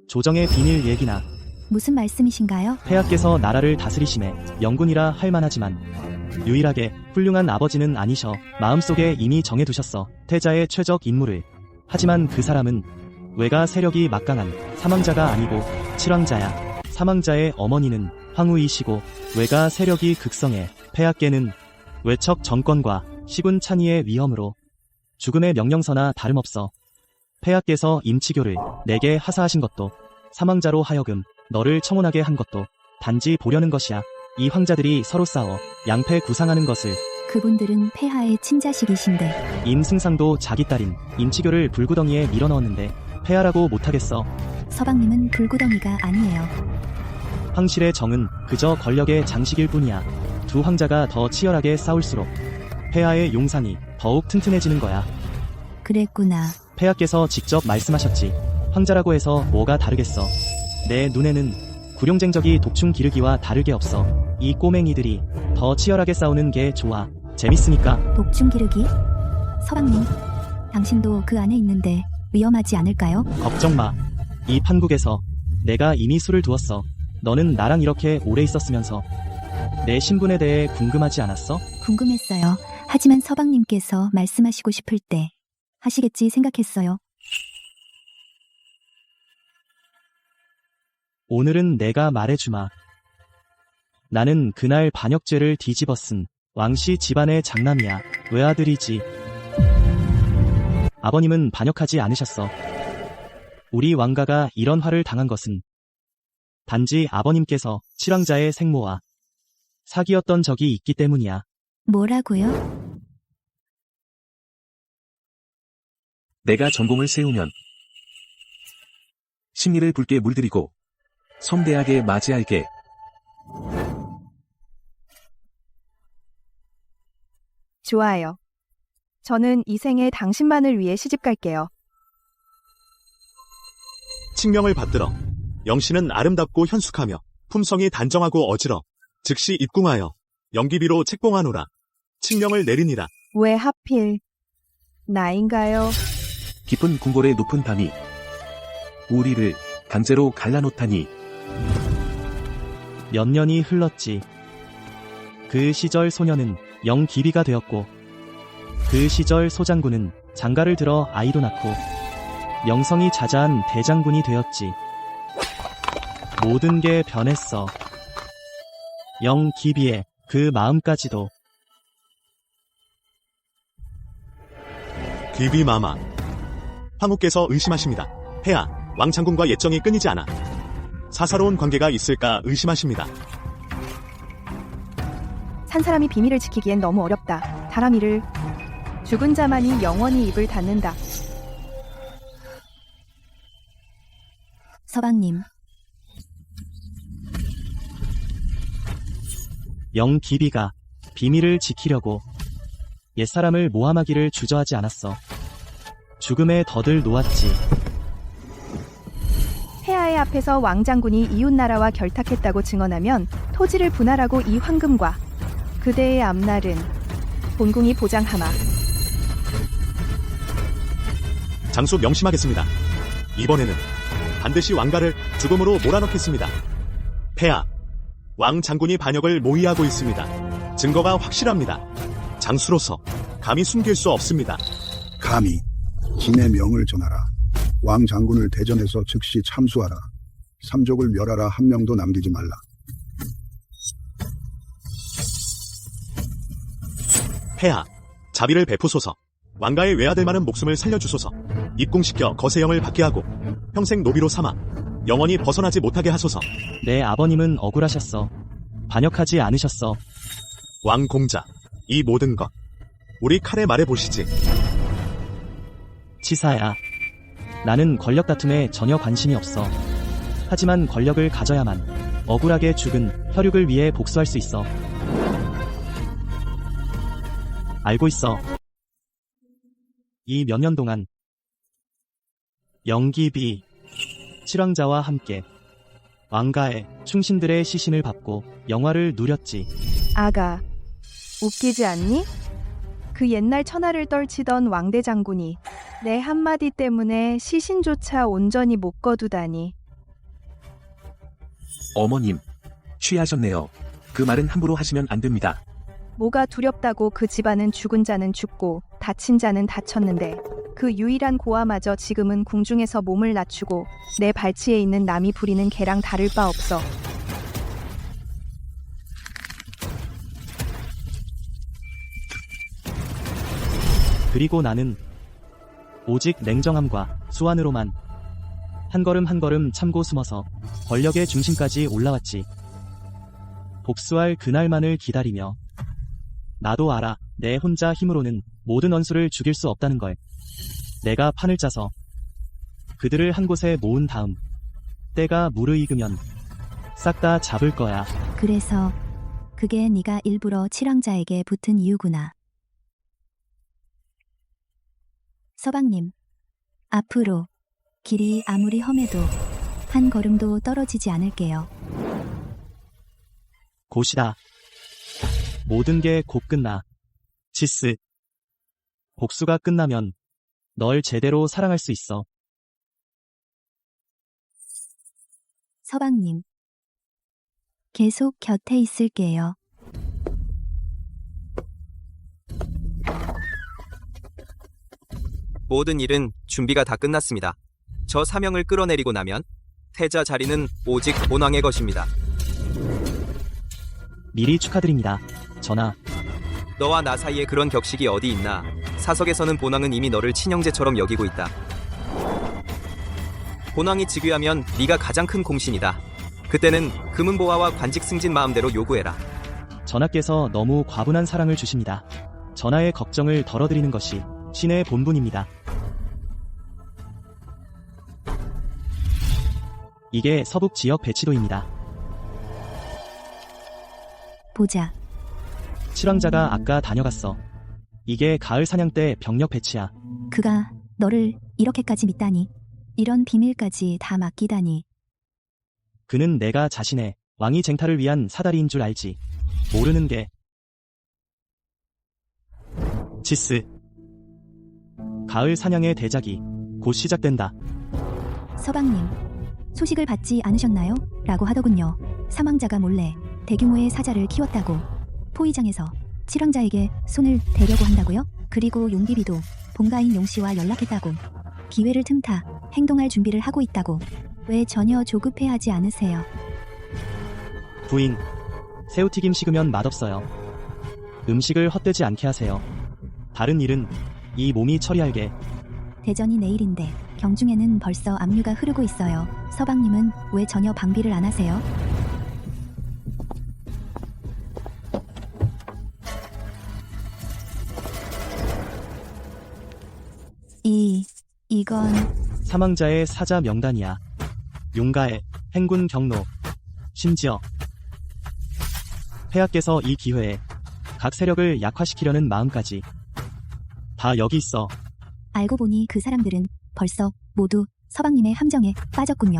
조정의 비밀 얘기나
무슨 말씀이신가요?
폐하께서 나라를 다스리심에 영군이라 할 만하지만 유일하게 훌륭한 아버지는 아니셔. 마음속에 이미 정해두셨어. 태자의 최적 인물을. 하지만 그 사람은 외가 세력이 막강한 사망자가 아니고 칠왕자야. 사망자의 어머니는 황후이시고 외가 세력이 극성해 폐하께는 외척 정권과 시군 찬이의 위험으로 죽음의 명령서나 다름없어. 폐하께서 임치교를 내게 하사하신 것도 사망자로 하여금 너를 청혼하게 한 것도 단지 보려는 것이야. 이 황자들이 서로 싸워 양패 구상하는 것을.
그분들은 폐하의 친자식이신데.
임승상도 자기 딸인 임치교를 불구덩이에 밀어넣었는데 폐하라고 못하겠어.
서방님은 불구덩이가 아니에요.
황실의 정은 그저 권력의 장식일 뿐이야. 두 황자가 더 치열하게 싸울수록 폐하의 용상이 더욱 튼튼해지는 거야.
그랬구나.
폐하께서 직접 말씀하셨지. 황자라고 해서 뭐가 다르겠어. 내 눈에는 구룡쟁적이 독충 기르기와 다르게 없어. 이 꼬맹이들이 더 치열하게 싸우는 게 좋아. 재밌으니까.
독충 기르기? 서방님, 당신도 그 안에 있는데 위험하지 않을까요?
걱정 마. 이 판국에서 내가 이미 수를 두었어. 너는 나랑 이렇게 오래 있었으면서 내 신분에 대해 궁금하지 않았어?
궁금했어요. 하지만 서방님께서 말씀하시고 싶을 때 하시겠지 생각했어요.
오늘은 내가 말해주마. 나는 그날 반역죄를 뒤집어쓴 왕씨 집안의 장남이야. 외아들이지. 아버님은 반역하지 않으셨어. 우리 왕가가 이런 화를 당한 것은 단지 아버님께서 칠왕자의 생모와 사귀었던 적이 있기 때문이야.
뭐라고요?
내가 전공을 세우면 심리를 붉게 물들이고 섬대하게 맞이할게.
좋아요. 저는 이 생에 당신만을 위해 시집 갈게요.
칙명을 받들어 영씨는 아름답고 현숙하며 품성이 단정하고 어지러 즉시 입궁하여 영기비로 책봉하노라. 칙명을 내리니라.
왜 하필 나인가요?
깊은 궁궐의 높은 밤이 우리를 강제로 갈라놓다니.
몇 년이 흘렀지. 그 시절 소녀는 영기비가 되었고 그 시절 소장군은 장가를 들어 아이도 낳고 명성이 자자한 대장군이 되었지. 모든 게 변했어. 영기비의 그 마음까지도.
귀비마마. 황후께서 의심하십니다. 폐하, 왕창군과 예정이 끊이지 않아 사사로운 관계가 있을까 의심하십니다.
산 사람이 비밀을 지키기엔 너무 어렵다. 다람이를 죽은 자만이 영원히 입을 닫는다.
서방님,
영기비가 비밀을 지키려고 옛사람을 모함하기를 주저하지 않았어. 죽음에 덫을 놓았지.
폐하의 앞에서 왕장군이 이웃나라와 결탁했다고 증언하면 토지를 분할하고 이 황금과 그대의 앞날은 본궁이 보장하마.
장수 명심하겠습니다. 이번에는 반드시 왕가를 죽음으로 몰아넣겠습니다. 폐하, 왕 장군이 반역을 모의하고 있습니다. 증거가 확실합니다. 장수로서 감히 숨길 수 없습니다.
감히 진의 명을 전하라. 왕 장군을 대전에서 즉시 참수하라. 삼족을 멸하라. 한 명도 남기지 말라.
폐하, 자비를 베푸소서. 왕가의 외아들 많은 목숨을 살려주소서. 입궁시켜 거세형을 받게 하고 평생 노비로 삼아 영원히 벗어나지 못하게 하소서.
내 아버님은 억울하셨어. 반역하지 않으셨어.
왕공자, 이 모든 것 우리 칼에 말해보시지.
치사야. 나는 권력 다툼에 전혀 관심이 없어. 하지만 권력을 가져야만 억울하게 죽은 혈육을 위해 복수할 수 있어. 알고 있어. 이 몇 년 동안 영기비, 칠왕자와 함께 왕가의 충신들의 시신을 받고 영화를 누렸지.
아가, 웃기지 않니? 그 옛날 천하를 떨치던 왕대 장군이 내 한마디 때문에 시신조차 온전히 못 거두다니.
어머님, 취하셨네요. 그 말은 함부로 하시면 안 됩니다.
뭐가 두렵다고. 그 집안은 죽은 자는 죽고 다친 자는 다쳤는데 그 유일한 고아마저 지금은 궁중에서 몸을 낮추고 내 발치에 있는 남이 부리는 개랑 다를 바 없어.
그리고 나는 오직 냉정함과 수완으로만 한 걸음 한 걸음 참고 숨어서 권력의 중심까지 올라왔지. 복수할 그날만을 기다리며. 나도 알아. 내 혼자 힘으로는 모든 원수를 죽일 수 없다는 걸. 내가 판을 짜서 그들을 한 곳에 모은 다음 때가 무르익으면 싹 다 잡을 거야.
그래서 그게 네가 일부러 칠왕자에게 붙은 이유구나. 서방님, 앞으로 길이 아무리 험해도 한 걸음도 떨어지지 않을게요.
곧이다. 모든 게 곧 끝나. 치스. 복수가 끝나면 널 제대로 사랑할 수 있어.
서방님, 계속 곁에 있을게요.
모든 일은 준비가 다 끝났습니다. 저 사명을 끌어내리고 나면 태자 자리는 오직 본왕의 것입니다.
미리 축하드립니다. 전하,
너와 나 사이에 그런 격식이 어디 있나. 사석에서는 본왕은 이미 너를 친형제처럼 여기고 있다. 본왕이 즉위하면 네가 가장 큰 공신이다. 그때는 금은보화와 관직 승진 마음대로 요구해라.
전하께서 너무 과분한 사랑을 주십니다. 전하의 걱정을 덜어드리는 것이 신의 본분입니다. 이게 서북 지역 배치도입니다.
보자.
칠왕자가 아까 다녀갔어. 이게 가을 사냥 때 병력 배치야.
그가 너를 이렇게까지 믿다니. 이런 비밀까지 다 맡기다니.
그는 내가 자신의 왕위 쟁탈을 위한 사다리인 줄 알지. 모르는 게. 치스. 가을 사냥의 대작이 곧 시작된다.
서방님, 소식을 받지 않으셨나요? 라고 하더군요. 사망자가 몰래 대규모의 사자를 키웠다고. 포위장에서 칠왕자에게 손을 대려고 한다고요? 그리고 용비비도 본가인 용씨와 연락했다고. 기회를 틈타 행동할 준비를 하고 있다고. 왜 전혀 조급해하지 않으세요?
부인, 새우튀김 식으면 맛없어요. 음식을 헛되지 않게 하세요. 다른 일은 이 몸이 처리할게.
대전이 내일인데 경중에는 벌써 압류가 흐르고 있어요. 서방님은 왜 전혀 방비를 안 하세요? 이건
사망자의 사자 명단이야. 용가의 행군 경로. 심지어 폐하께서 이 기회에 각 세력을 약화시키려는 마음까지 다 여기 있어.
알고 보니 그 사람들은 벌써 모두 서방님의 함정에 빠졌군요.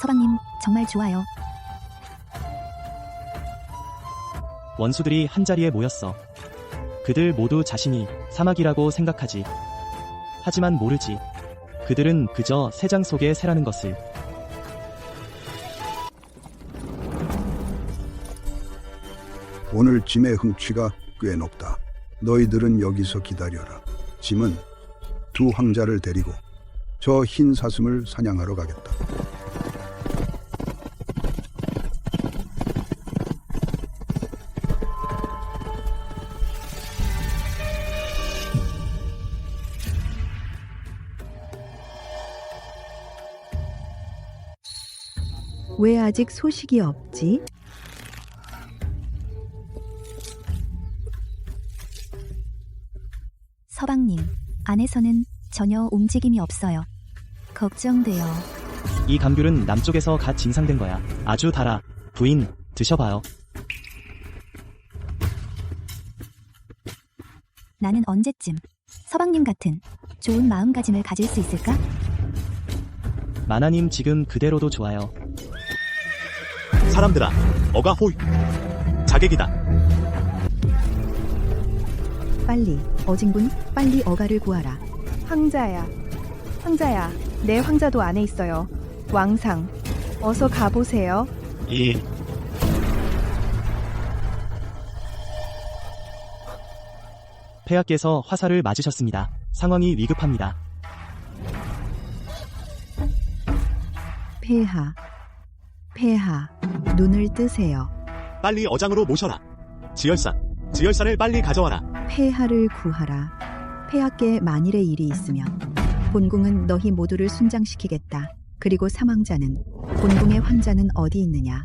서방님 정말 좋아요.
원수들이 한자리에 모였어. 그들 모두 자신이 사막이라고 생각하지. 하지만 모르지. 그들은 그저 새장 속의 새라는 것을.
오늘 짐의 흥취가 꽤 높다. 너희들은 여기서 기다려라. 짐은 두 황자를 데리고 저 흰 사슴을 사냥하러 가겠다.
왜 아직 소식이 없지?
서방님, 안에서는 전혀 움직임이 없어요. 걱정돼요.
이 감귤은 남쪽에서 갓 진상된 거야. 아주 달아. 부인, 드셔봐요.
나는 언제쯤 서방님 같은 좋은 마음가짐을 가질 수 있을까?
마나님 지금 그대로도 좋아요.
사람들아, 어가 호이. 자객이다.
빨리, 어징군, 빨리 어가를 구하라.
황자야, 내 황자도 안에 있어요. 왕상, 어서 가보세요.
이
폐하께서 화살을 맞으셨습니다. 상황이 위급합니다.
폐하, 눈을 뜨세요.
빨리 어장으로 모셔라. 지열사를 빨리 가져와라.
폐하를 구하라. 폐하께 만일의 일이 있으면 본궁은 너희 모두를 순장시키겠다. 그리고 사망자는 본궁의 환자는 어디 있느냐?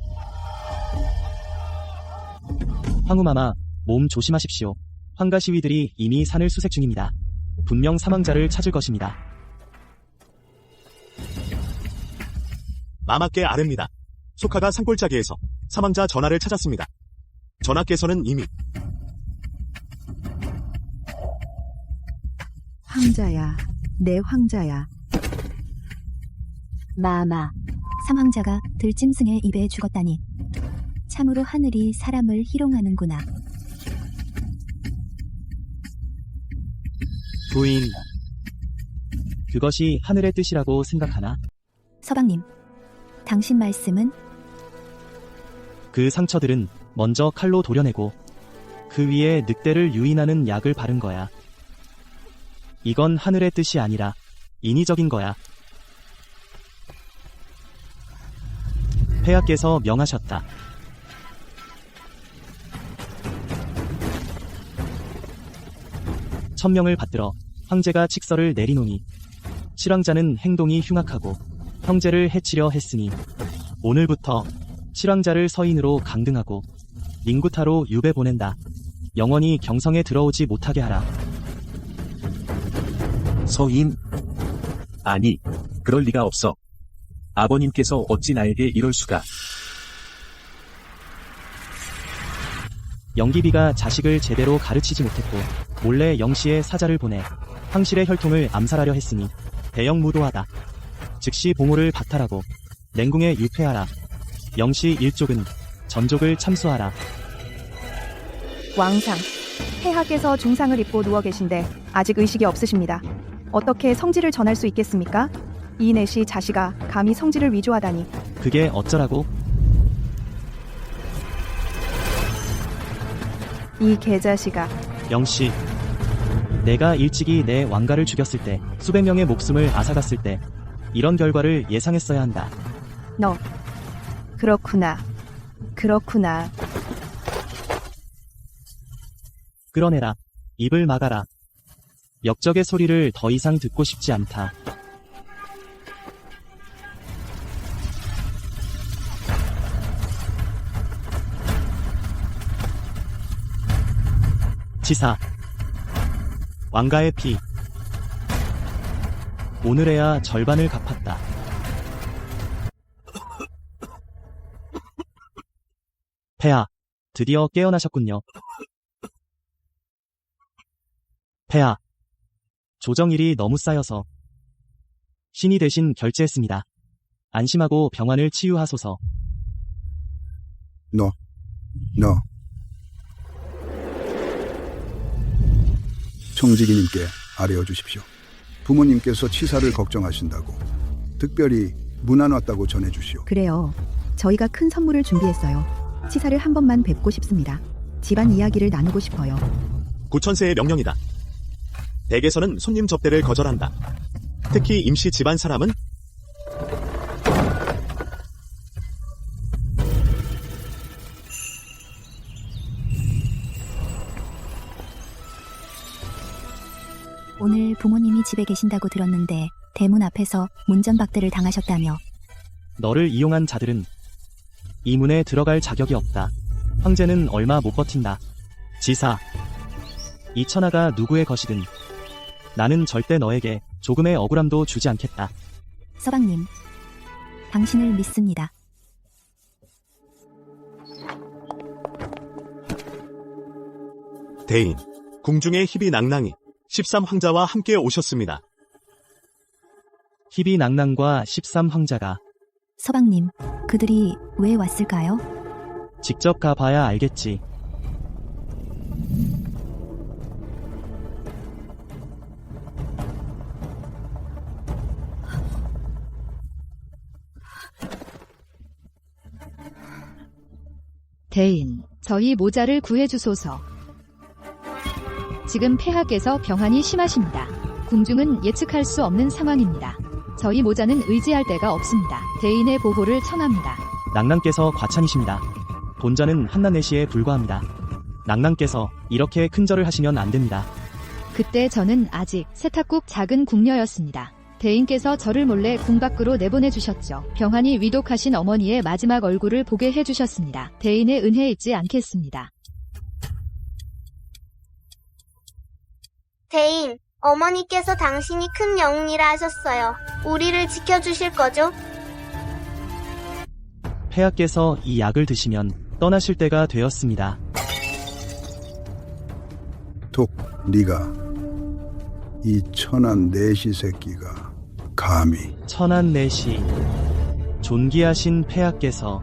황후마마, 몸 조심하십시오. 황가 시위들이 이미 산을 수색 중입니다. 분명 사망자를 찾을 것입니다.
마마께 아뢰입니다. 소카가 산골짜기에서 사망자 전하를 찾았습니다. 전하께서는 이미
황자야, 내 황자야.
마마,
사망자가 들짐승의 입에 죽었다니. 참으로 하늘이 사람을 희롱하는구나.
부인, 그것이 하늘의 뜻이라고 생각하나?
서방님, 당신 말씀은?
그 상처들은 먼저 칼로 도려내고 그 위에 늑대를 유인하는 약을 바른 거야. 이건 하늘의 뜻이 아니라 인위적인 거야. 폐하께서 명하셨다. 천명을 받들어 황제가 칙서를 내리노니 칠왕자는 행동이 흉악하고 형제를 해치려 했으니 오늘부터 칠왕자를 서인으로 강등하고 링구타로 유배 보낸다. 영원히 경성에 들어오지 못하게 하라.
서인? 아니, 그럴 리가 없어. 아버님께서 어찌 나에게 이럴 수가.
영기비가 자식을 제대로 가르치지 못했고 몰래 영씨의 사자를 보내 황실의 혈통을 암살하려 했으니 대영무도하다. 즉시 봉호를 박탈하고 냉궁에 유폐하라. 영씨 일족은 전족을 참수하라.
왕상, 폐하께서 중상을 입고 누워 계신데 아직 의식이 없으십니다. 어떻게 성지를 전할 수 있겠습니까? 이 넷이 자식아 감히 성지를 위조하다니.
그게 어쩌라고?
이 개자식아.
영씨, 내가 일찍이 내 왕가를 죽였을 때 수백 명의 목숨을 앗아갔을 때 이런 결과를 예상했어야 한다.
너. 그렇구나. 그렇구나.
끌어내라. 입을 막아라. 역적의 소리를 더 이상 듣고 싶지 않다. 지사. 왕가의 피. 오늘에야 절반을 갚았다. 폐하, 드디어 깨어나셨군요. 폐하, 조정일이 너무 쌓여서 신이 대신 결제했습니다. 안심하고 병환을 치유하소서.
너. 청지기님께 아뢰어 주십시오. 부모님께서 치사를 걱정하신다고 특별히 문안 왔다고 전해주시오.
그래요. 저희가 큰 선물을 준비했어요. 치사를 한 번만 뵙고 싶습니다. 집안 이야기를 나누고 싶어요.
구천세의 명령이다. 댁에서는 손님 접대를 거절한다. 특히 임시 집안 사람은
오늘 부모님이 집에 계신다고 들었는데 대문 앞에서 문전박대를 당하셨다며.
너를 이용한 자들은 이 문에 들어갈 자격이 없다. 황제는 얼마 못 버틴다. 지사, 이 천하가 누구의 것이든 나는 절대 너에게 조금의 억울함도 주지 않겠다.
서방님, 당신을 믿습니다.
대인, 궁중의 희비낭낭이 13황자와 함께 오셨습니다.
희비낭낭과 13황자가
서방님, 그들이 왜 왔을까요?
직접 가봐야 알겠지.
대인, 저희 모자를 구해주소서. 지금 폐하께서 병환이 심하십니다. 궁중은 예측할 수 없는 상황입니다. 저희 모자는 의지할 데가 없습니다. 대인의 보호를 청합니다.
낭낭께서 과찬이십니다. 본자는 한나네시에 불과합니다. 낭낭께서 이렇게 큰 절을 하시면 안 됩니다.
그때 저는 아직 세탁국 작은 궁녀였습니다. 대인께서 저를 몰래 궁 밖으로 내보내주셨죠. 병환이 위독하신 어머니의 마지막 얼굴을 보게 해주셨습니다. 대인의 은혜 잊지 않겠습니다.
대인, 어머니께서 당신이 큰 영웅이라 하셨어요. 우리를 지켜주실 거죠?
폐하께서 이 약을 드시면 떠나실 때가 되었습니다.
톡, 네가 이 천한 내시 새끼가 감히
천안내시 존귀하신 폐하께서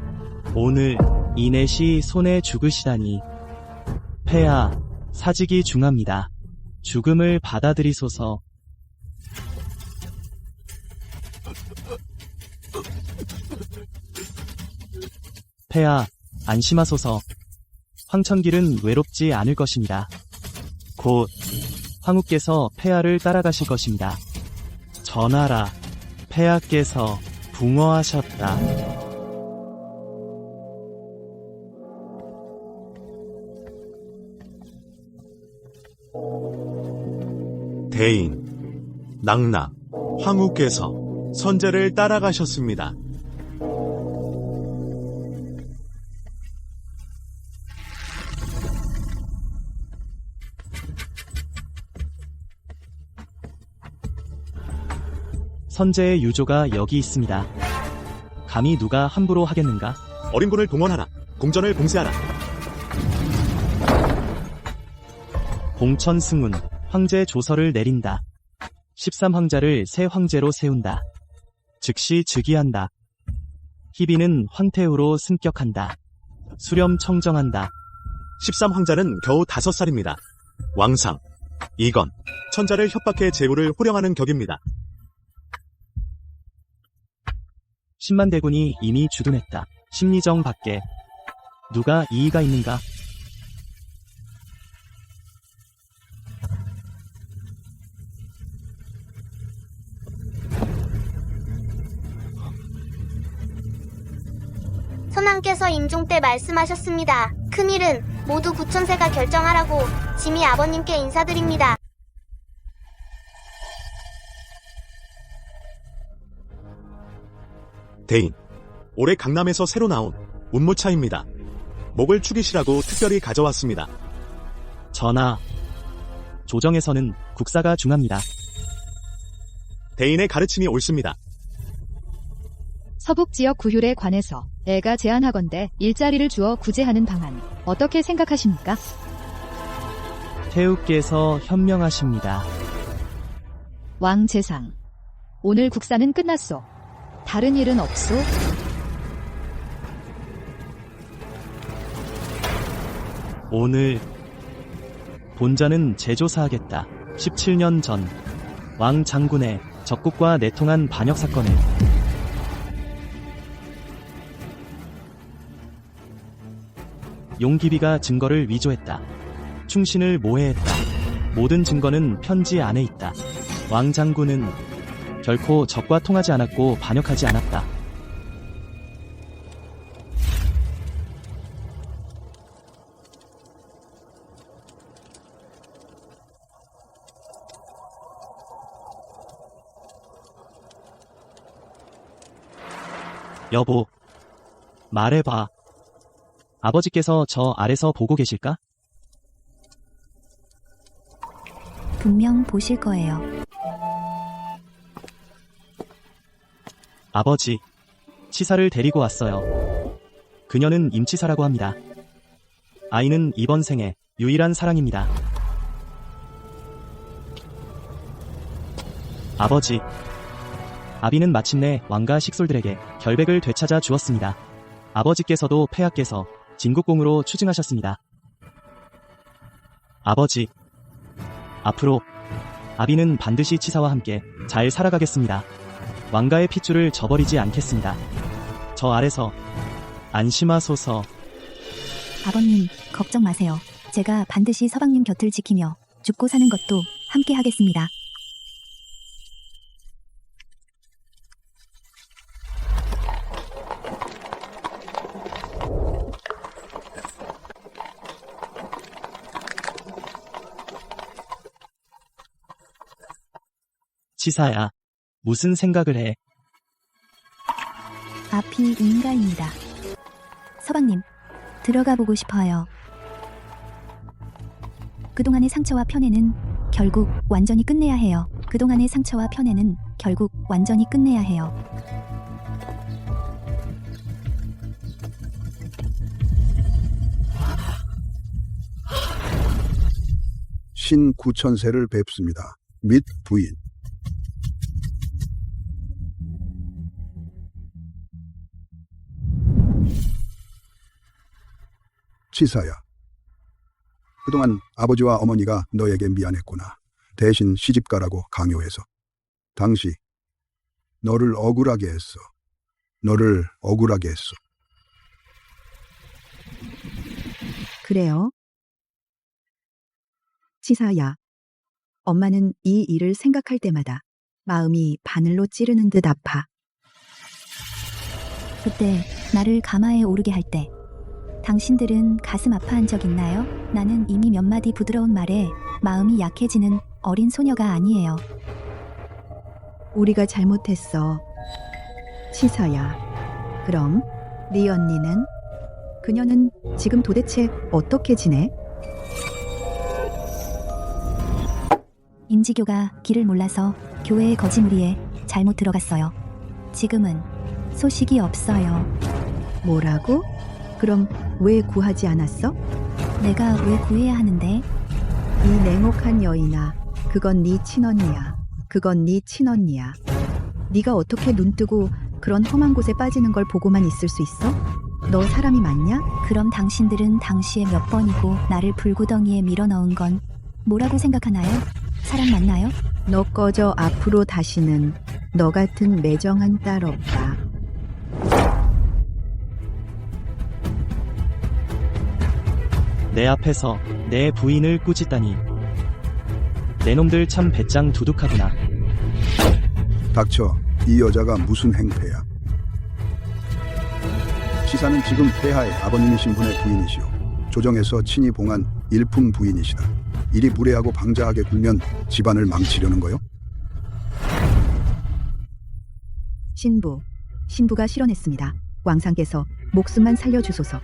오늘 이 내시 손에 죽으시다니 폐하 사직이 중합니다. 죽음을 받아들이소서. 폐하 안심하소서. 황천길은 외롭지 않을 것입니다. 곧 황후께서 폐하를 따라가실 것입니다. 전하라, 폐하께서 붕어하셨다.
대인, 낙낙, 황후께서 선제를 따라가셨습니다.
선제의 유조가 여기 있습니다. 감히 누가 함부로 하겠는가?
어린군을 동원하라. 궁전을 봉쇄하라.
봉천승운, 황제 조서를 내린다. 13황자를 새 황제로 세운다. 즉시 즉위한다. 희비는 황태후로 승격한다. 수렴 청정한다.
13황자는 겨우 5살입니다. 왕상, 이건, 천자를 협박해 제후를 호령하는 격입니다.
10만 대군이 이미 주둔했다. 심리정 밖에 누가 이의가 있는가?
선왕께서 임종 때 말씀하셨습니다. 큰일은 모두 구천세가 결정하라고. 짐이 아버님께 인사드립니다.
대인, 올해 강남에서 새로 나온 운무차입니다. 목을 축이시라고 특별히 가져왔습니다.
전하, 조정에서는 국사가 중합니다.
대인의 가르침이 옳습니다.
서북지역 구휼에 관해서 애가 제안하건대 일자리를 주어 구제하는 방안 어떻게 생각하십니까?
태우께서 현명하십니다.
왕재상, 오늘 국사는 끝났소. 다른 일은 없소?
오늘 본전은 재조사하겠다. 17년 전 왕 장군의 적국과 내통한 반역 사건을 용기비가 증거를 위조했다. 충신을 모해했다. 모든 증거는 편지 안에 있다. 왕 장군은 결코 적과 통하지 않았고 반역하지 않았다. 여보, 말해봐. 아버지께서 저 아래서 보고 계실까?
분명 보실 거예요.
아버지, 치사를 데리고 왔어요. 그녀는 임치사라고 합니다. 아이는 이번 생에 유일한 사랑입니다. 아버지, 아비는 마침내 왕과 식솔들에게 결백을 되찾아 주었습니다. 아버지께서도 폐하께서 진국공으로 추증하셨습니다. 아버지, 앞으로 아비는 반드시 치사와 함께 잘 살아가겠습니다. 왕가의 핏줄을 저버리지 않겠습니다. 저 아래서 안심하소서.
아버님, 걱정 마세요. 제가 반드시 서방님 곁을 지키며 죽고 사는 것도 함께 하겠습니다.
치사야, 무슨 생각을 해?
앞이 인가입니다. 서방님, 들어가 보고 싶어요. 그동안의 상처와 편애는 결국 완전히 끝내야 해요. 그동안의 상처와 편애는 결국 완전히 끝내야 해요.
신구천세를 뵙습니다. 및 부인. 치사야, 그동안 아버지와 어머니가 너에게 미안했구나. 대신 시집가라고 강요해서. 당시 너를 억울하게 했어. 너를 억울하게 했어.
그래요? 치사야, 엄마는 이 일을 생각할 때마다 마음이 바늘로 찌르는 듯 아파.
그때 나를 가마에 오르게 할 때 당신들은 가슴 아파한 적 있나요? 나는 이미 몇 마디 부드러운 말에 마음이 약해지는 어린 소녀가 아니에요.
우리가 잘못했어. 치사야. 그럼 네 언니는? 그녀는 지금 도대체 어떻게 지내?
임지교가 길을 몰라서 교회의 거짓무리에 잘못 들어갔어요. 지금은 소식이 없어요.
뭐라고? 그럼 왜 구하지 않았어?
내가 왜 구해야 하는데?
이 냉혹한 여인아, 그건 네 친언니야. 그건 네 친언니야. 네가 어떻게 눈뜨고 그런 험한 곳에 빠지는 걸 보고만 있을 수 있어? 너 사람이 맞냐?
그럼 당신들은 당시에 몇 번이고 나를 불구덩이에 밀어넣은 건 뭐라고 생각하나요? 사람 맞나요?
너 꺼져. 앞으로 다시는 너 같은 매정한 딸 없다.
내 앞에서 내 부인을 꾸짖다니. 내 놈들 참 배짱 두둑하구나.
닥쳐. 이 여자가 무슨 행패야. 시사는 지금 폐하의 아버님이신 분의 부인이시오. 조정에서 친히 봉한 일품 부인이시다. 이리 무례하고 방자하게 굴면 집안을 망치려는 거요?
신부가 실언했습니다. 왕상께서 목숨만 살려주소서.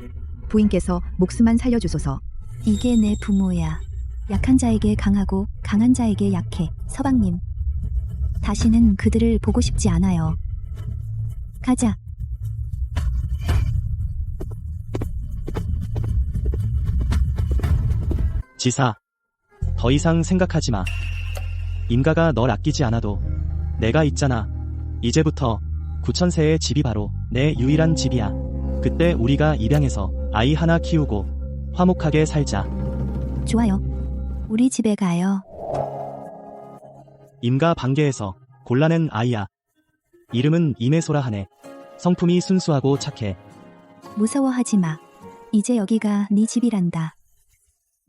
부인께서 목숨만 살려주소서.
이게 내 부모야. 약한 자에게 강하고 강한 자에게 약해. 서방님. 다시는 그들을 보고 싶지 않아요. 가자.
지사, 더 이상 생각하지 마. 임가가 널 아끼지 않아도 내가 있잖아. 이제부터 9,000세의 집이 바로 내 유일한 집이야. 그때 우리가 입양해서 아이 하나 키우고 화목하게 살자.
좋아요. 우리 집에 가요.
임가 반계에서 골라낸 아이야. 이름은 이내소라 하네. 성품이 순수하고 착해.
무서워하지 마. 이제 여기가 네 집이란다.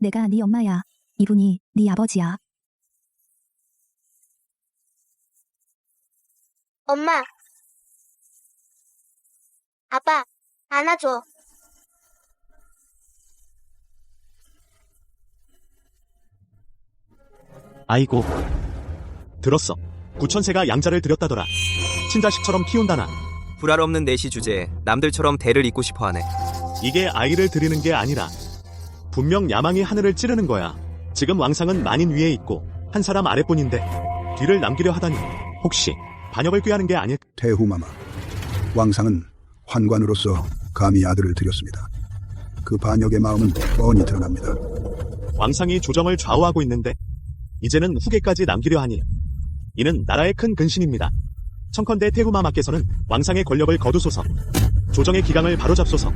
내가 네 엄마야. 이분이 네 아버지야.
엄마. 아빠, 안아줘.
아이고.
들었어. 9,000세가 양자를 들였다더라. 친자식처럼 키운다나.
불알 없는 내시 주제에 남들처럼 대를 잇고 싶어하네.
이게 아이를 드리는 게 아니라 분명 야망이 하늘을 찌르는 거야. 지금 왕상은 만인 위에 있고 한 사람 아래뿐인데 뒤를 남기려 하다니 혹시 반역을 꾀하는 게 아닐?
태후마마. 왕상은 환관으로서 감히 아들을 드렸습니다. 그 반역의 마음은 뻔히 드러납니다.
왕상이 조정을 좌우하고 있는데 이제는 후계까지 남기려 하니 이는 나라의 큰 근신입니다. 청컨대 태후마마께서는 왕상의 권력을 거두소서. 조정의 기강을 바로잡소서.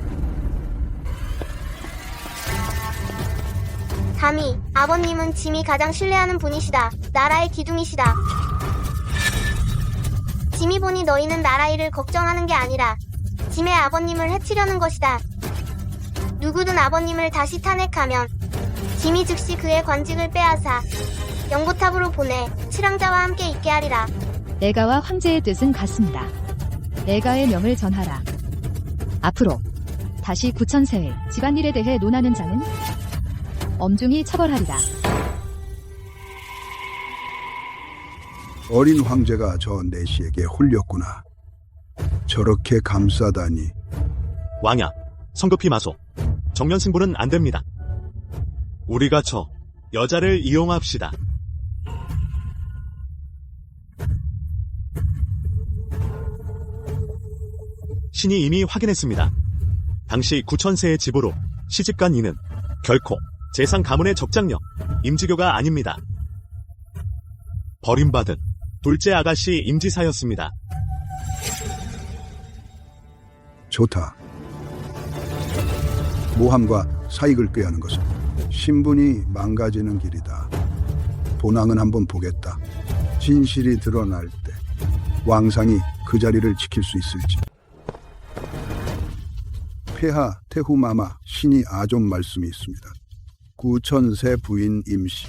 감히 아버님은 짐이 가장 신뢰하는 분이시다. 나라의 기둥이시다. 짐이 보니 너희는 나라 일을 걱정하는 게 아니라 짐의 아버님을 해치려는 것이다. 누구든 아버님을 다시 탄핵하면 짐이 즉시 그의 관직을 빼앗아 영고탑으로 보내 칠왕자와 함께 있게 하리라.
애가와 황제의 뜻은 같습니다. 애가의 명을 전하라. 앞으로 다시 9,000세의 집안일에 대해 논하는 자는 엄중히 처벌하리라.
어린 황제가 저 내시에게 홀렸구나. 저렇게 감싸다니.
왕야, 성급히 마소. 정면 승부는 안 됩니다. 우리가 저 여자를 이용합시다. 신이 이미 확인했습니다. 당시 9,000세의 집으로 시집간 이는 결코 재상 가문의 적장녀 임지교가 아닙니다. 버림받은 둘째 아가씨 임지사였습니다.
좋다. 모함과 사익을 꾀하는 것은 신분이 망가지는 길이다. 본왕은 한번 보겠다. 진실이 드러날 때 왕상이 그 자리를 지킬 수 있을지. 폐하 태후마마 신이 아좀 말씀이 있습니다. 9,000세 부인 임씨,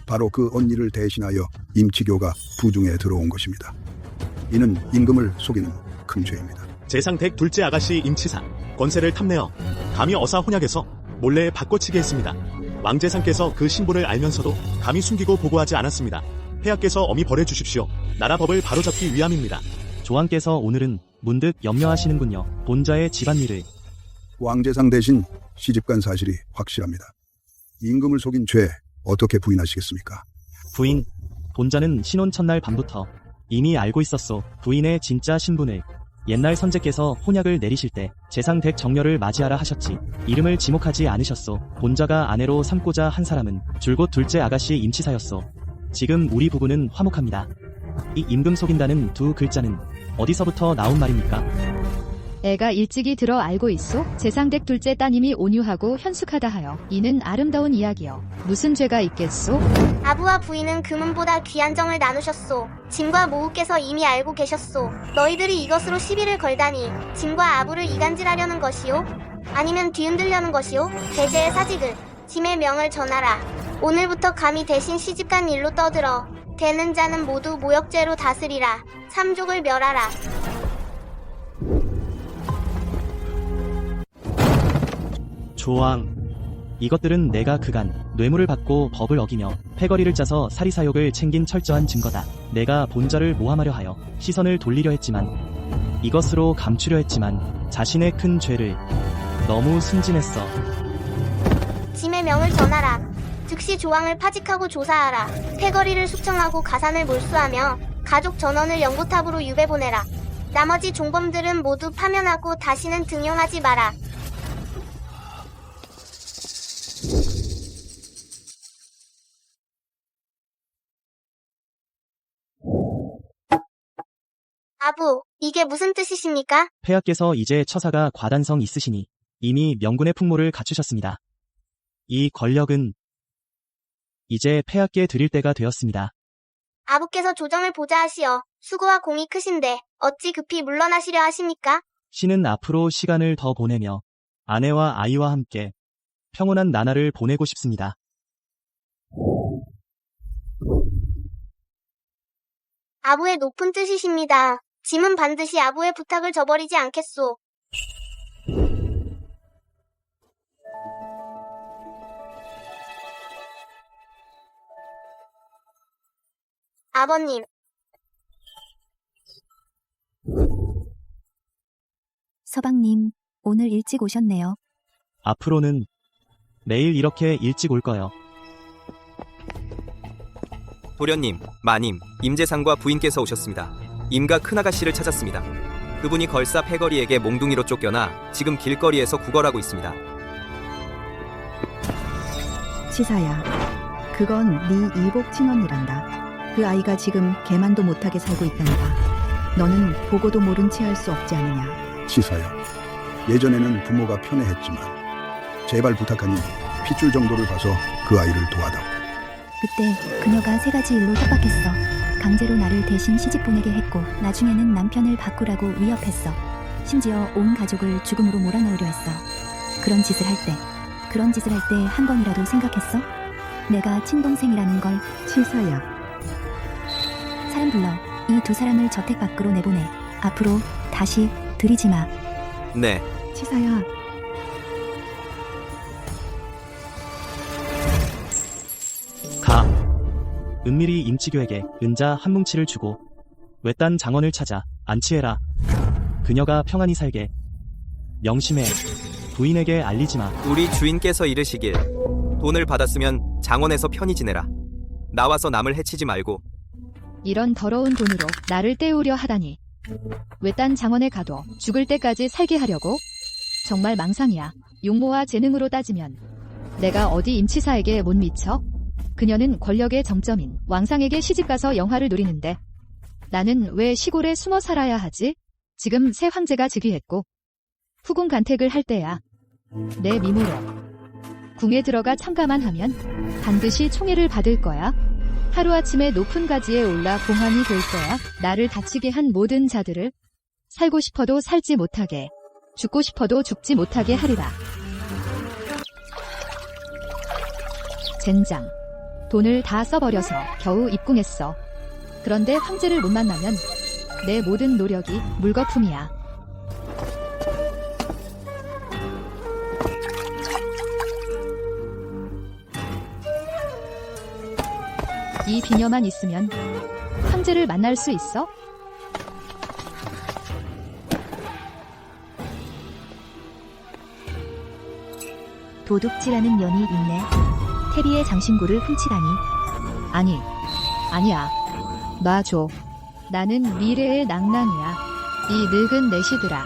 바로 그 언니를 대신하여 임치교가 부중에 들어온 것입니다. 이는 임금을 속이는 큰 죄입니다.
재상댁 둘째 아가씨 임치사 권세를 탐내어 감히 어사 혼약해서 몰래 바꿔치게 했습니다. 왕재상께서 그 신분을 알면서도 감히 숨기고 보고하지 않았습니다. 폐하께서 엄히 벌해 주십시오. 나라 법을 바로잡기 위함입니다.
조왕께서 오늘은 문득 염려하시는군요. 본자의 집안일을.
왕재상 대신 시집간 사실이 확실합니다. 임금을 속인 죄 어떻게 부인하시겠습니까?
부인, 본자는 신혼 첫날 밤부터 이미 알고 있었소. 부인의 진짜 신분을. 옛날 선제께서 혼약을 내리실 때 재상댁 정녀를 맞이하라 하셨지. 이름을 지목하지 않으셨소. 본자가 아내로 삼고자 한 사람은 줄곧 둘째 아가씨 임치사였소. 지금 우리 부부는 화목합니다. 이 임금 속인다는 두 글자는 어디서부터 나온 말입니까?
애가 일찍이 들어 알고 있소. 재상댁 둘째 따님이 온유하고 현숙하다 하여 이는 아름다운 이야기여. 무슨 죄가 있겠소?
아부와 부인은 금은보다 귀한 정을 나누셨소. 짐과 모우께서 이미 알고 계셨소. 너희들이 이것으로 시비를 걸다니 짐과 아부를 이간질하려는 것이요? 아니면 뒤흔들려는 것이요? 대제의 사직을 짐의 명을 전하라. 오늘부터 감히 대신 시집간 일로 떠들어 되는 자는 모두 모욕죄로 다스리라. 삼족을 멸하라.
조왕, 이것들은 내가 그간 뇌물을 받고 법을 어기며 패거리를 짜서 사리사욕을 챙긴 철저한 증거다. 내가 본자를 모함하려 하여 시선을 돌리려 했지만, 이것으로 감추려 했지만 자신의 큰 죄를 너무 순진했어.
짐의 명을 전하라. 즉시 조항을 파직하고 조사하라. 패거리를 숙청하고 가산을 몰수하며 가족 전원을 연고탑으로 유배 보내라. 나머지 종범들은 모두 파면하고 다시는 등용하지 마라. 아부, 이게 무슨 뜻이십니까?
폐하께서 이제 처사가 과단성 있으시니 이미 명군의 풍모를 갖추셨습니다. 이 권력은 이제 폐하께 드릴 때가 되었습니다.
아부께서 조정을 보자 하시어 수고와 공이 크신데 어찌 급히 물러나시려 하십니까?
신은 앞으로 시간을 더 보내며 아내와 아이와 함께 평온한 나날을 보내고 싶습니다.
아부의 높은 뜻이십니다. 짐은 반드시 아부의 부탁을 저버리지 않겠소. 아버님.
서방님, 오늘 일찍 오셨네요.
앞으로는 매일 이렇게 일찍 올 거요.
도련님, 마님, 임재상과 부인께서 오셨습니다. 임가 큰아가씨를 찾았습니다. 그분이 걸사 패거리에게 몽둥이로 쫓겨나 지금 길거리에서 구걸하고 있습니다.
치사야, 그건 네 이복 친언이란다. 그 아이가 지금 개만도 못하게 살고 있단다. 너는 보고도 모른 채 할 수 없지 않느냐.
치사야, 예전에는 부모가 편애했지만 제발 부탁하니 핏줄 정도를 봐서 그 아이를 도와다오.
그때 그녀가 세 가지 일로 협박했어. 강제로 나를 대신 시집 보내게 했고, 나중에는 남편을 바꾸라고 위협했어. 심지어 온 가족을 죽음으로 몰아넣으려 했어. 그런 짓을 할 때 한 번이라도 생각했어? 내가 친동생이라는 걸.
치사야,
사람 불러 이 두 사람을 저택 밖으로 내보내. 앞으로 다시 들이지 마.
네.
치사야.
가. 은밀히 임치교에게 은자 한 뭉치를 주고 외딴 장원을 찾아 안치해라. 그녀가 평안히 살게. 명심해. 부인에게 알리지 마.
우리 주인께서 이르시길 돈을 받았으면 장원에서 편히 지내라. 나와서 남을 해치지 말고.
이런 더러운 돈으로 나를 때우려 하다니. 외딴 장원에 가도 죽을 때까지 살게 하려고? 정말 망상이야. 용모와 재능으로 따지면 내가 어디 임치사에게 못 미쳐? 그녀는 권력의 정점인 왕상에게 시집가서 영화를 누리는데 나는 왜 시골에 숨어 살아야 하지? 지금 새 황제가 즉위했고 후궁 간택을 할 때야. 내 미모로 궁에 들어가 참가만 하면 반드시 총애를 받을 거야. 하루아침에 높은 가지에 올라 공황이 될 거야. 나를 다치게 한 모든 자들을 살고 싶어도 살지 못하게, 죽고 싶어도 죽지 못하게 하리라. 젠장. 돈을 다 써버려서 겨우 입궁했어. 그런데 황제를 못 만나면 내 모든 노력이 물거품이야. 이 비녀만 있으면 황제를 만날 수 있어?
도둑질하는 년이 있네. 테리의 장신구를 훔치다니.
아니야. 놔줘. 나는 미래의 낭랑이야. 이 늙은 내시들아.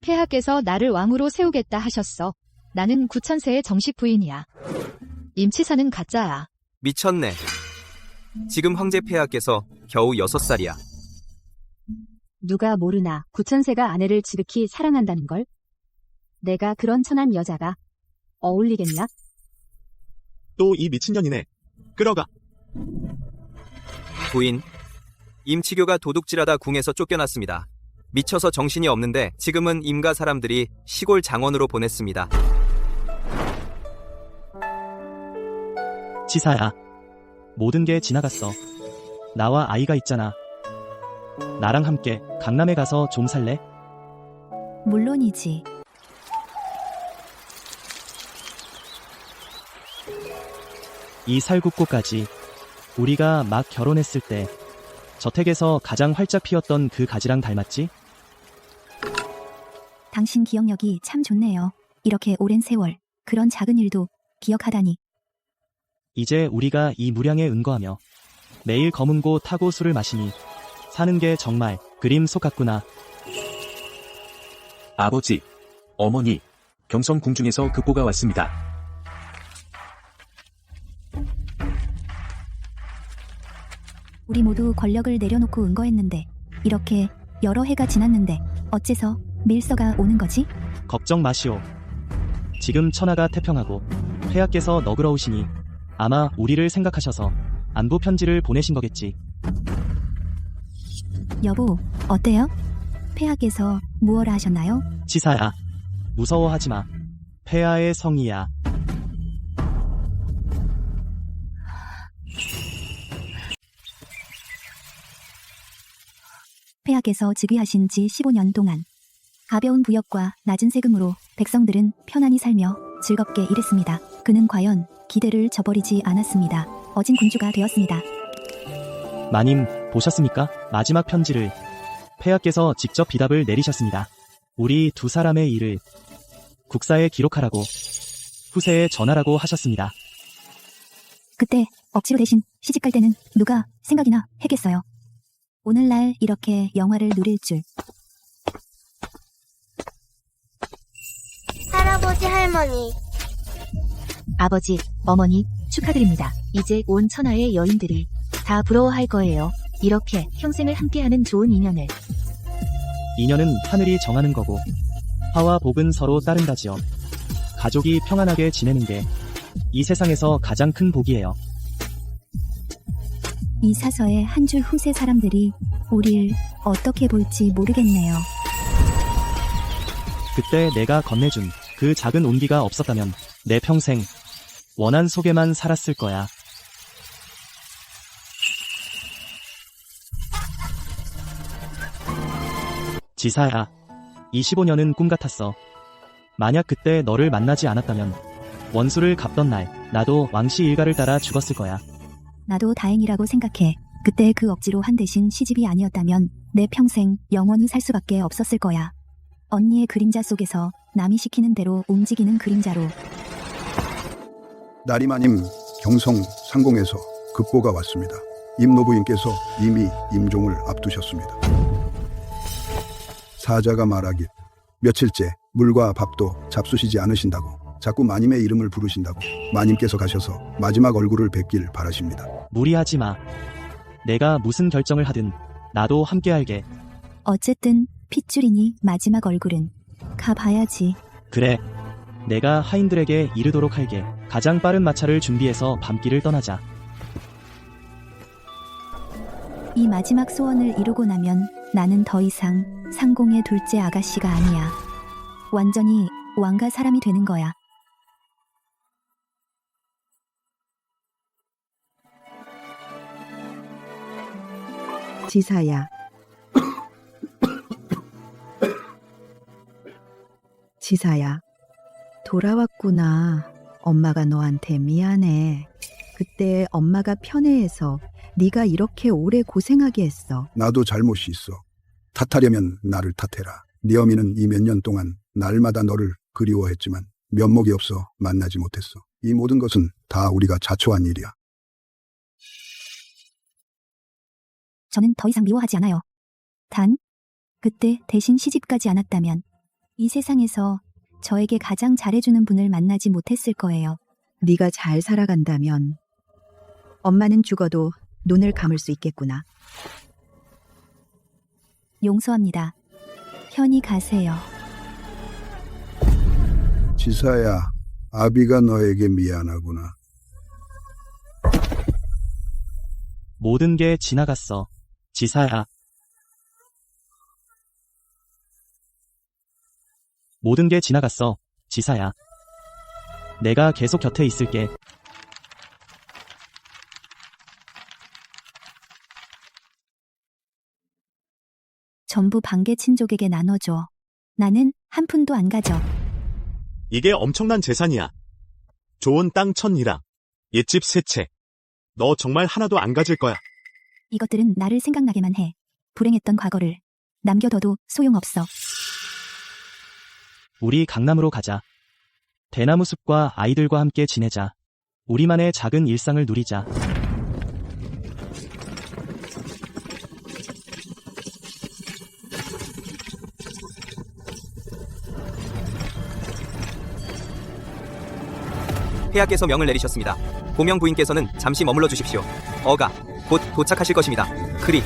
폐하께서 나를 왕으로 세우겠다 하셨어. 나는 구천세의 정식 부인이야. 임치사는 가짜야.
미쳤네. 지금 황제 폐하께서 겨우 6살이야.
누가 모르나 구천세가 아내를 지극히 사랑한다는 걸? 내가 그런 천한 여자가 어울리겠냐?
또 이 미친년이네. 끌어가.
부인, 임치교가 도둑질하다 궁에서 쫓겨났습니다. 미쳐서 정신이 없는데 지금은 임가 사람들이 시골 장원으로 보냈습니다.
치사야. 모든 게 지나갔어. 나와 아이가 있잖아. 나랑 함께 강남에 가서 좀 살래?
물론이지.
이 살굽고까지 우리가 막 결혼했을 때 저택에서 가장 활짝 피었던 그 가지랑 닮았지?
당신 기억력이 참 좋네요. 이렇게 오랜 세월, 그런 작은 일도 기억하다니.
이제 우리가 이 무량에 은거하며 매일 검은 고 타고 술을 마시니 사는 게 정말 그림 속 같구나.
아버지, 어머니, 경성 궁중에서 급보가 왔습니다.
우리 모두 권력을 내려놓고 은거했는데 이렇게 여러 해가 지났는데 어째서 밀서가 오는 거지?
걱정 마시오. 지금 천하가 태평하고 폐하께서 너그러우시니 아마 우리를 생각하셔서 안부 편지를 보내신 거겠지.
여보, 어때요? 폐하께서 무엇라 하셨나요?
치사야, 무서워하지 마. 폐하의 성이야.
폐하께서 즉위하신 지 15년 동안 가벼운 부역과 낮은 세금으로 백성들은 편안히 살며 즐겁게 일했습니다. 그는 과연 기대를 저버리지 않았습니다. 어진 군주가 되었습니다.
마님, 보셨습니까? 마지막 편지를 폐하께서 직접 비답을 내리셨습니다. 우리 두 사람의 일을 국사에 기록하라고 후세에 전하라고 하셨습니다.
그때 억지로 대신 시집갈 때는 누가 생각이나 했겠어요. 오늘날 이렇게 영화를 누릴 줄.
할아버지, 할머니.
아버지, 어머니, 축하드립니다. 이제 온 천하의 여인들이 다 부러워할 거예요. 이렇게 평생을 함께하는 좋은 인연을.
인연은 하늘이 정하는 거고 화와 복은 서로 따른다지요. 가족이 평안하게 지내는 게 이 세상에서 가장 큰 복이에요.
이 사서의 한 줄 후세 사람들이 우릴 어떻게 볼지 모르겠네요.
그때 내가 건네준 그 작은 온기가 없었다면 내 평생 원한 속에만 살았을 거야. 지사야, 25년은 꿈 같았어. 만약 그때 너를 만나지 않았다면 원수를 갚던 날 나도 왕씨 일가를 따라 죽었을 거야.
나도 다행이라고 생각해. 그때 그 억지로 한 대신 시집이 아니었다면 내 평생 영원히 살 수밖에 없었을 거야. 언니의 그림자 속에서 남이 시키는 대로 움직이는 그림자로.
날이 마님 경성 상공에서 급보가 왔습니다. 임노부인께서 이미 임종을 앞두셨습니다. 사자가 말하길 며칠째 물과 밥도 잡수시지 않으신다고 자꾸 마님의 이름을 부르신다고 마님께서 가셔서 마지막 얼굴을 뵙길 바라십니다.
무리하지 마. 내가 무슨 결정을 하든 나도 함께 할게.
어쨌든 핏줄이니 마지막 얼굴은 가봐야지.
그래. 내가 하인들에게 이르도록 할게. 가장 빠른 마차를 준비해서 밤길을 떠나자.
이 마지막 소원을 이루고 나면 나는 더 이상 상공의 둘째 아가씨가 아니야. 완전히 왕가 사람이 되는 거야.
지사야. 지사야, 돌아왔구나. 엄마가 너한테 미안해. 그때 엄마가 편애해서 네가 이렇게 오래 고생하게 했어.
나도 잘못이 있어. 탓하려면 나를 탓해라. 네 어미는 이 몇 년 동안 날마다 너를 그리워했지만 면목이 없어 만나지 못했어. 이 모든 것은 다 우리가 자초한 일이야.
저는 더 이상 미워하지 않아요. 단, 그때 대신 시집가지 않았다면 이 세상에서 저에게 가장 잘해주는 분을 만나지 못했을 거예요.
네가 잘 살아간다면 엄마는 죽어도 눈을 감을 수 있겠구나.
용서합니다. 편히 가세요.
지사야, 아비가 너에게 미안하구나.
모든 게 지나갔어. 지사야. 모든 게 지나갔어. 지사야. 내가 계속 곁에 있을게.
전부 반개 친족에게 나눠줘. 나는 한 푼도 안 가져.
이게 엄청난 재산이야. 좋은 땅 1000이라. 옛집 3채. 너 정말 하나도 안 가질 거야.
이것들은 나를 생각나게만 해. 불행했던 과거를 남겨둬도 소용없어.
우리 강남으로 가자. 대나무 숲과 아이들과 함께 지내자. 우리만의 작은 일상을 누리자.
폐하께서 명을 내리셨습니다. 고명 부인께서는 잠시 머물러 주십시오. 어가 곧 도착하실 것입니다. 크리.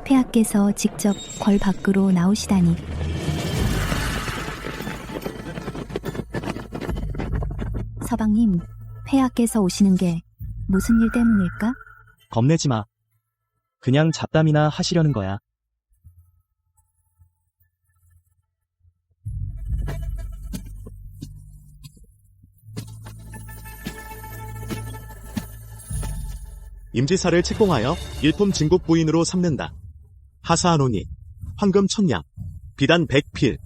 폐하께서 직접 궐 밖으로 나오시다니. 서방님, 폐하께서 오시는 게 무슨 일 때문일까?
겁내지 마. 그냥 잡담이나 하시려는 거야.
임지사를 책봉하여 일품 진국 부인으로 삼는다. 하사하노니 황금 1000냥, 비단 100필,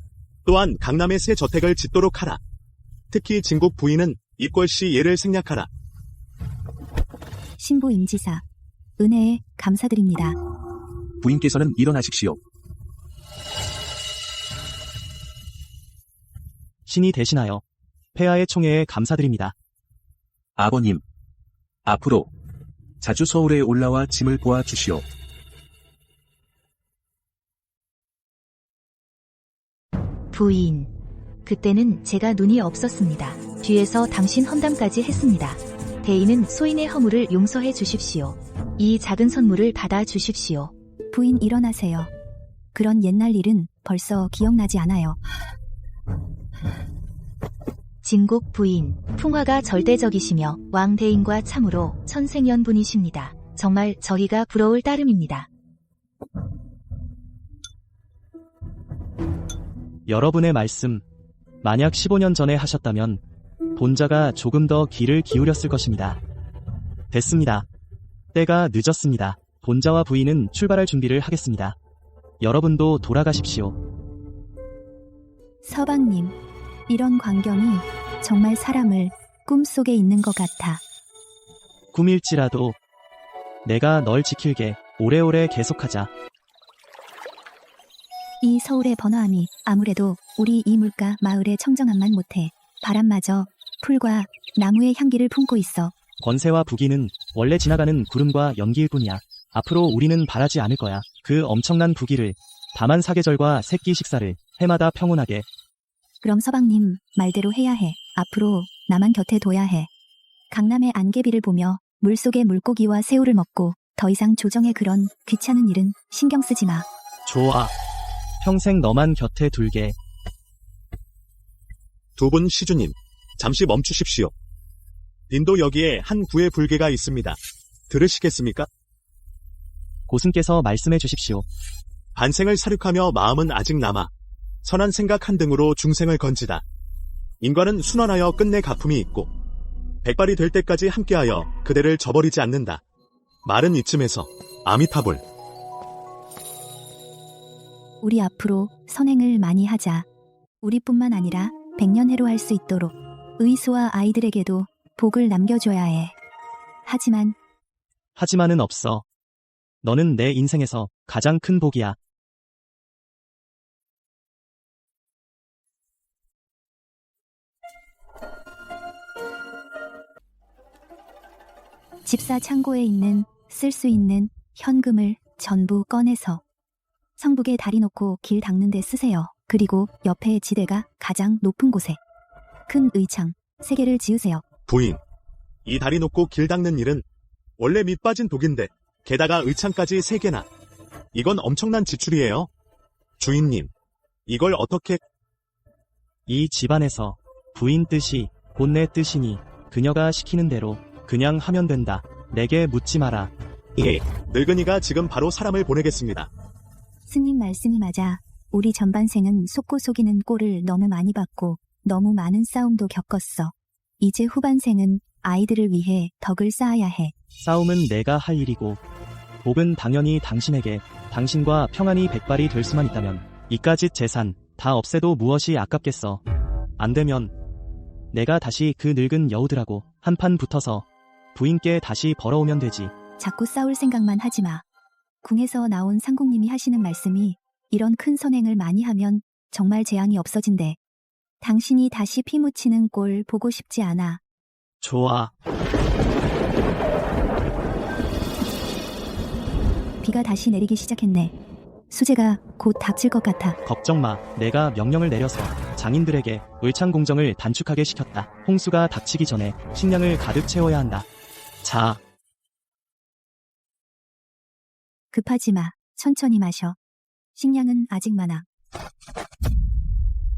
또한 강남의 새 저택을 짓도록 하라. 특히 진국 부인은 입궐시 예를 생략하라.
신부 임지사, 은혜에 감사드립니다.
부인께서는 일어나십시오.
신이 대신하여 폐하의 총애에 감사드립니다.
아버님, 앞으로 자주 서울에 올라와 짐을 보아 주시오.
부인. 그때는 제가 눈이 없었습니다. 뒤에서 당신 험담까지 했습니다. 대인은 소인의 허물을 용서해 주십시오. 이 작은 선물을 받아 주십시오.
부인 일어나세요. 그런 옛날 일은 벌써 기억나지 않아요.
진국 부인, 풍화가 절대적이시며 왕대인과 참으로 천생연분이십니다. 정말 저희가 부러울 따름입니다.
여러분의 말씀, 만약 15년 전에 하셨다면 본자가 조금 더 귀를 기울였을 것입니다. 됐습니다. 때가 늦었습니다. 본자와 부인은 출발할 준비를 하겠습니다. 여러분도 돌아가십시오.
서방님, 이런 광경이 정말 사람을 꿈속에 있는 것 같아.
꿈일지라도 내가 널 지킬게. 오래오래 계속하자.
이 서울의 번화함이 아무래도 우리 이 물가 마을의 청정함만 못해 바람마저 풀과 나무의 향기를 품고 있어.
권세와 부귀는 원래 지나가는 구름과 연기일 뿐이야. 앞으로 우리는 바라지 않을 거야. 그 엄청난 부귀를, 다만 사계절과 새끼 식사를 해마다 평온하게.
그럼 서방님 말대로 해야 해. 앞으로 나만 곁에 둬야 해. 강남의 안개비를 보며 물속의 물고기와 새우를 먹고 더 이상 조정의 그런 귀찮은 일은 신경 쓰지 마.
좋아. 평생 너만 곁에 둘게.
두 분 시주님, 잠시 멈추십시오. 인도 여기에 한 구의 불개가 있습니다. 들으시겠습니까?
고승께서 말씀해 주십시오.
반생을 사륙하며 마음은 아직 남아 선한 생각 한 등으로 중생을 건지다. 인과는 순환하여 끝내 가품이 있고 백발이 될 때까지 함께하여 그대를 저버리지 않는다. 말은 이쯤에서 아미타불.
우리 앞으로 선행을 많이 하자. 우리뿐만 아니라 백년해로 할 수 있도록 의수와 아이들에게도 복을 남겨줘야 해.
하지만은 없어. 너는 내 인생에서 가장 큰 복이야.
집사 창고에 있는 쓸 수 있는 현금을 전부 꺼내서 성북에 다리 놓고 길 닦는 데 쓰세요. 그리고 옆에 지대가 가장 높은 곳에 큰 의창 3개를 지으세요.
부인, 이 다리 놓고 길 닦는 일은 원래 밑 빠진 독인데 게다가 의창까지 3개나. 이건 엄청난 지출이에요. 주인님, 이걸 어떻게...
이 집안에서 부인 뜻이 곧 내 뜻이니 그녀가 시키는 대로 그냥 하면 된다. 내게 묻지 마라.
예, 늙은이가 지금 바로 사람을 보내겠습니다.
스님 말씀이 맞아. 우리 전반생은 속고 속이는 꼴을 너무 많이 봤고 너무 많은 싸움도 겪었어. 이제 후반생은 아이들을 위해 덕을 쌓아야 해.
싸움은 내가 할 일이고 복은 당연히 당신에게, 당신과 평안이 백발이 될 수만 있다면 이까짓 재산 다 없애도 무엇이 아깝겠어. 안 되면 내가 다시 그 늙은 여우들하고 한판 붙어서 부인께 다시 벌어오면 되지.
자꾸 싸울 생각만 하지 마. 궁에서 나온 상국님이 하시는 말씀이 이런 큰 선행을 많이 하면 정말 재앙이 없어진대. 당신이 다시 피 묻히는 꼴 보고 싶지 않아.
좋아.
비가 다시 내리기 시작했네. 수재가 곧 닥칠 것 같아.
걱정 마. 내가 명령을 내려서 장인들에게 의창 공정을 단축하게 시켰다. 홍수가 닥치기 전에 식량을 가득 채워야 한다. 자,
급하지 마. 천천히 마셔. 식량은 아직 많아.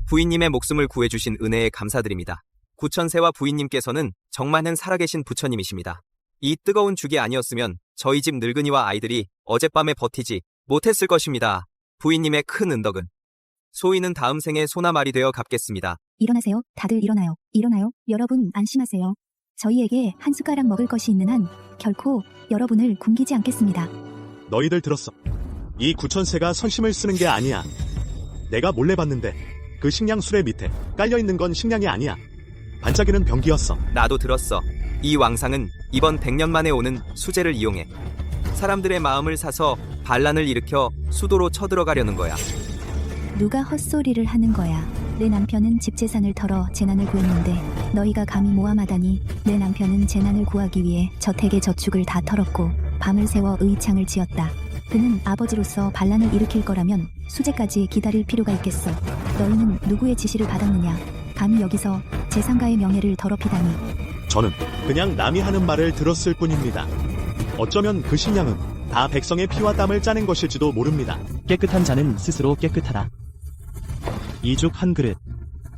부인님의 목숨을 구해주신 은혜에 감사드립니다. 구천세와 부인님께서는 정말은 살아계신 부처님이십니다. 이 뜨거운 죽이 아니었으면 저희 집 늙은이와 아이들이 어젯밤에 버티지 못했을 것입니다. 부인님의 큰 은덕은 소인은 다음 생에 소나말이 되어 갚겠습니다.
일어나세요. 다들 일어나요. 일어나요. 여러분 안심하세요. 저희에게 한 숟가락 먹을 것이 있는 한 결코 여러분을 굶기지 않겠습니다.
너희들 들었어. 이 구천세가 선심을 쓰는 게 아니야. 내가 몰래 봤는데 그 식량 수레 밑에 깔려있는 건 식량이 아니야. 반짝이는 병기였어.
나도 들었어. 이 왕상은 이번 100년 만에 오는 수재를 이용해 사람들의 마음을 사서 반란을 일으켜 수도로 쳐들어가려는 거야.
누가 헛소리를 하는 거야. 내 남편은 집 재산을 털어 재난을 구했는데 너희가 감히 모함하다니. 내 남편은 재난을 구하기 위해 저택의 저축을 다 털었고 밤을 새워 의창을 지었다. 그는 아버지로서 반란을 일으킬 거라면 수재까지 기다릴 필요가 있겠어. 너희는 누구의 지시를 받았느냐. 감히 여기서 제3가의 명예를 더럽히다니.
저는 그냥 남이 하는 말을 들었을 뿐입니다. 어쩌면 그 식량은 다 백성의 피와 땀을 짜낸 것일지도 모릅니다.
깨끗한 자는 스스로 깨끗하다. 이죽 한 그릇.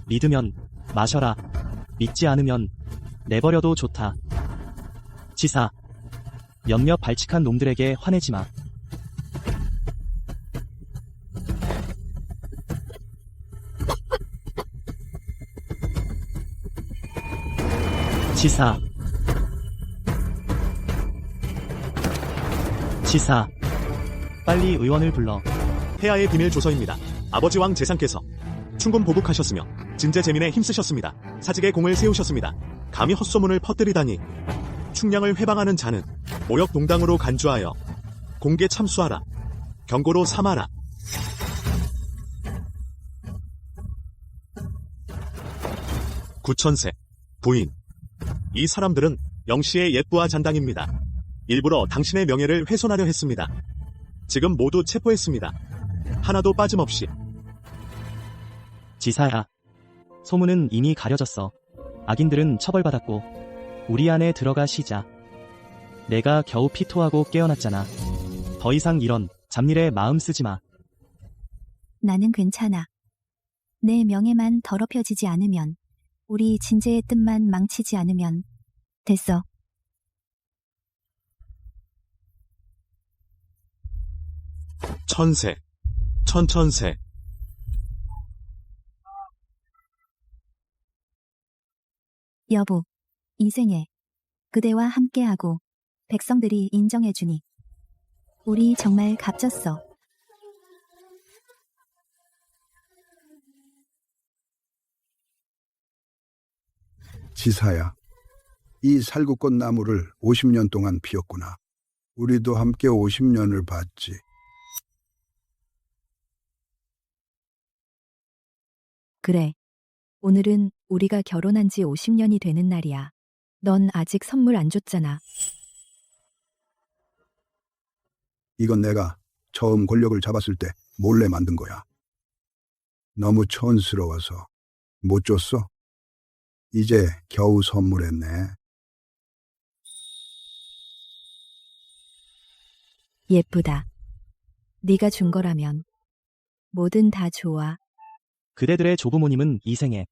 믿으면 마셔라. 믿지 않으면 내버려도 좋다. 지사, 몇몇 발칙한 놈들에게 화내지 마. 지사, 지사, 빨리 의원을 불러.
폐하의 비밀 조서입니다. 아버지 왕 재상께서 충군 보국하셨으며 진제재민에 힘쓰셨습니다. 사직의 공을 세우셨습니다. 감히 헛소문을 퍼뜨리다니. 충량을 회방하는 자는 모욕 동당으로 간주하여 공개 참수하라. 경고로 삼하라. 구천세, 부인. 이 사람들은 영씨의 옛부하 잔당입니다. 일부러 당신의 명예를 훼손하려 했습니다. 지금 모두 체포했습니다. 하나도 빠짐없이.
지사야, 소문은 이미 가려졌어. 악인들은 처벌받았고 우리 안에 들어가 쉬자. 내가 겨우 피토하고 깨어났잖아. 더 이상 이런 잡일에 마음 쓰지 마.
나는 괜찮아. 내 명예만 더럽혀지지 않으면, 우리 진제의 뜻만 망치지 않으면 됐어.
천세, 천천세.
여보, 이 생에 그대와 함께하고 백성들이 인정해주니 우리 정말 값졌어.
지사야, 이 살구꽃 나무를 50년 동안 피웠구나. 우리도 함께 50년을 봤지.
그래. 오늘은 우리가 결혼한 지 50년이 되는 날이야. 넌 아직 선물 안 줬잖아.
이건 내가 처음 권력을 잡았을 때 몰래 만든 거야. 너무 촌스러워서 못 줬어? 이제 겨우 선물했네.
예쁘다. 네가 준 거라면 뭐든 다 좋아.
그대들의 조부모님은 이 생에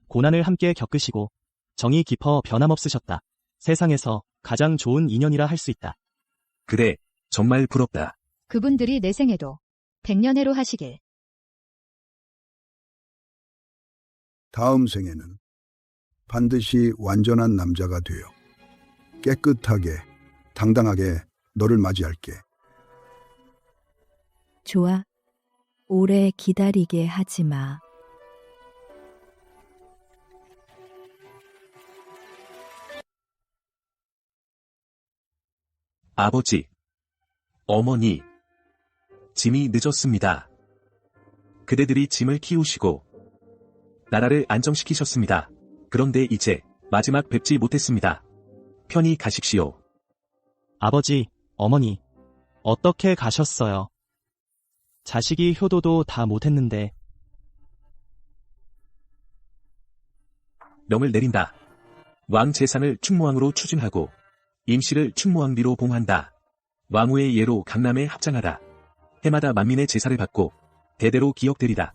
고난을 함께 겪으시고 정이 깊어 변함없으셨다. 세상에서 가장 좋은 인연이라 할 수 있다.
그래, 정말 부럽다.
그분들이 내 생에도 100년해로 하시길.
다음 생에는 반드시 완전한 남자가 되어 깨끗하게, 당당하게 너를 맞이할게.
좋아. 오래 기다리게 하지 마.
아버지, 어머니, 짐이 늦었습니다. 그대들이 짐을 키우시고 나라를 안정시키셨습니다. 그런데 이제 마지막 뵙지 못했습니다. 편히 가십시오.
아버지, 어머니, 어떻게 가셨어요? 자식이 효도도 다 못했는데.
명을 내린다. 왕 재산을 충무왕으로 추진하고 임시를 충무왕비로 봉한다. 왕후의 예로 강남에 합장하다. 해마다 만민의 제사를 받고 대대로 기억되리다.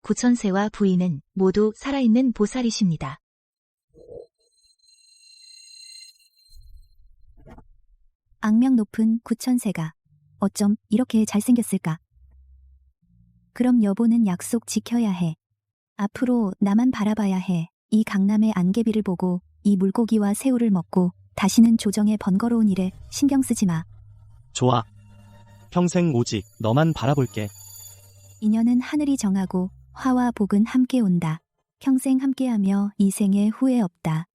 구천세와 부인은 모두 살아있는 보살이십니다.
악명 높은 구천세가 어쩜 이렇게 잘생겼을까? 그럼 여보는 약속 지켜야 해. 앞으로 나만 바라봐야 해. 이 강남의 안개비를 보고 이 물고기와 새우를 먹고 다시는 조정의 번거로운 일에 신경 쓰지 마.
좋아. 평생 오직 너만 바라볼게.
인연은 하늘이 정하고 화와 복은 함께 온다. 평생 함께하며 이 생에 후회 없다.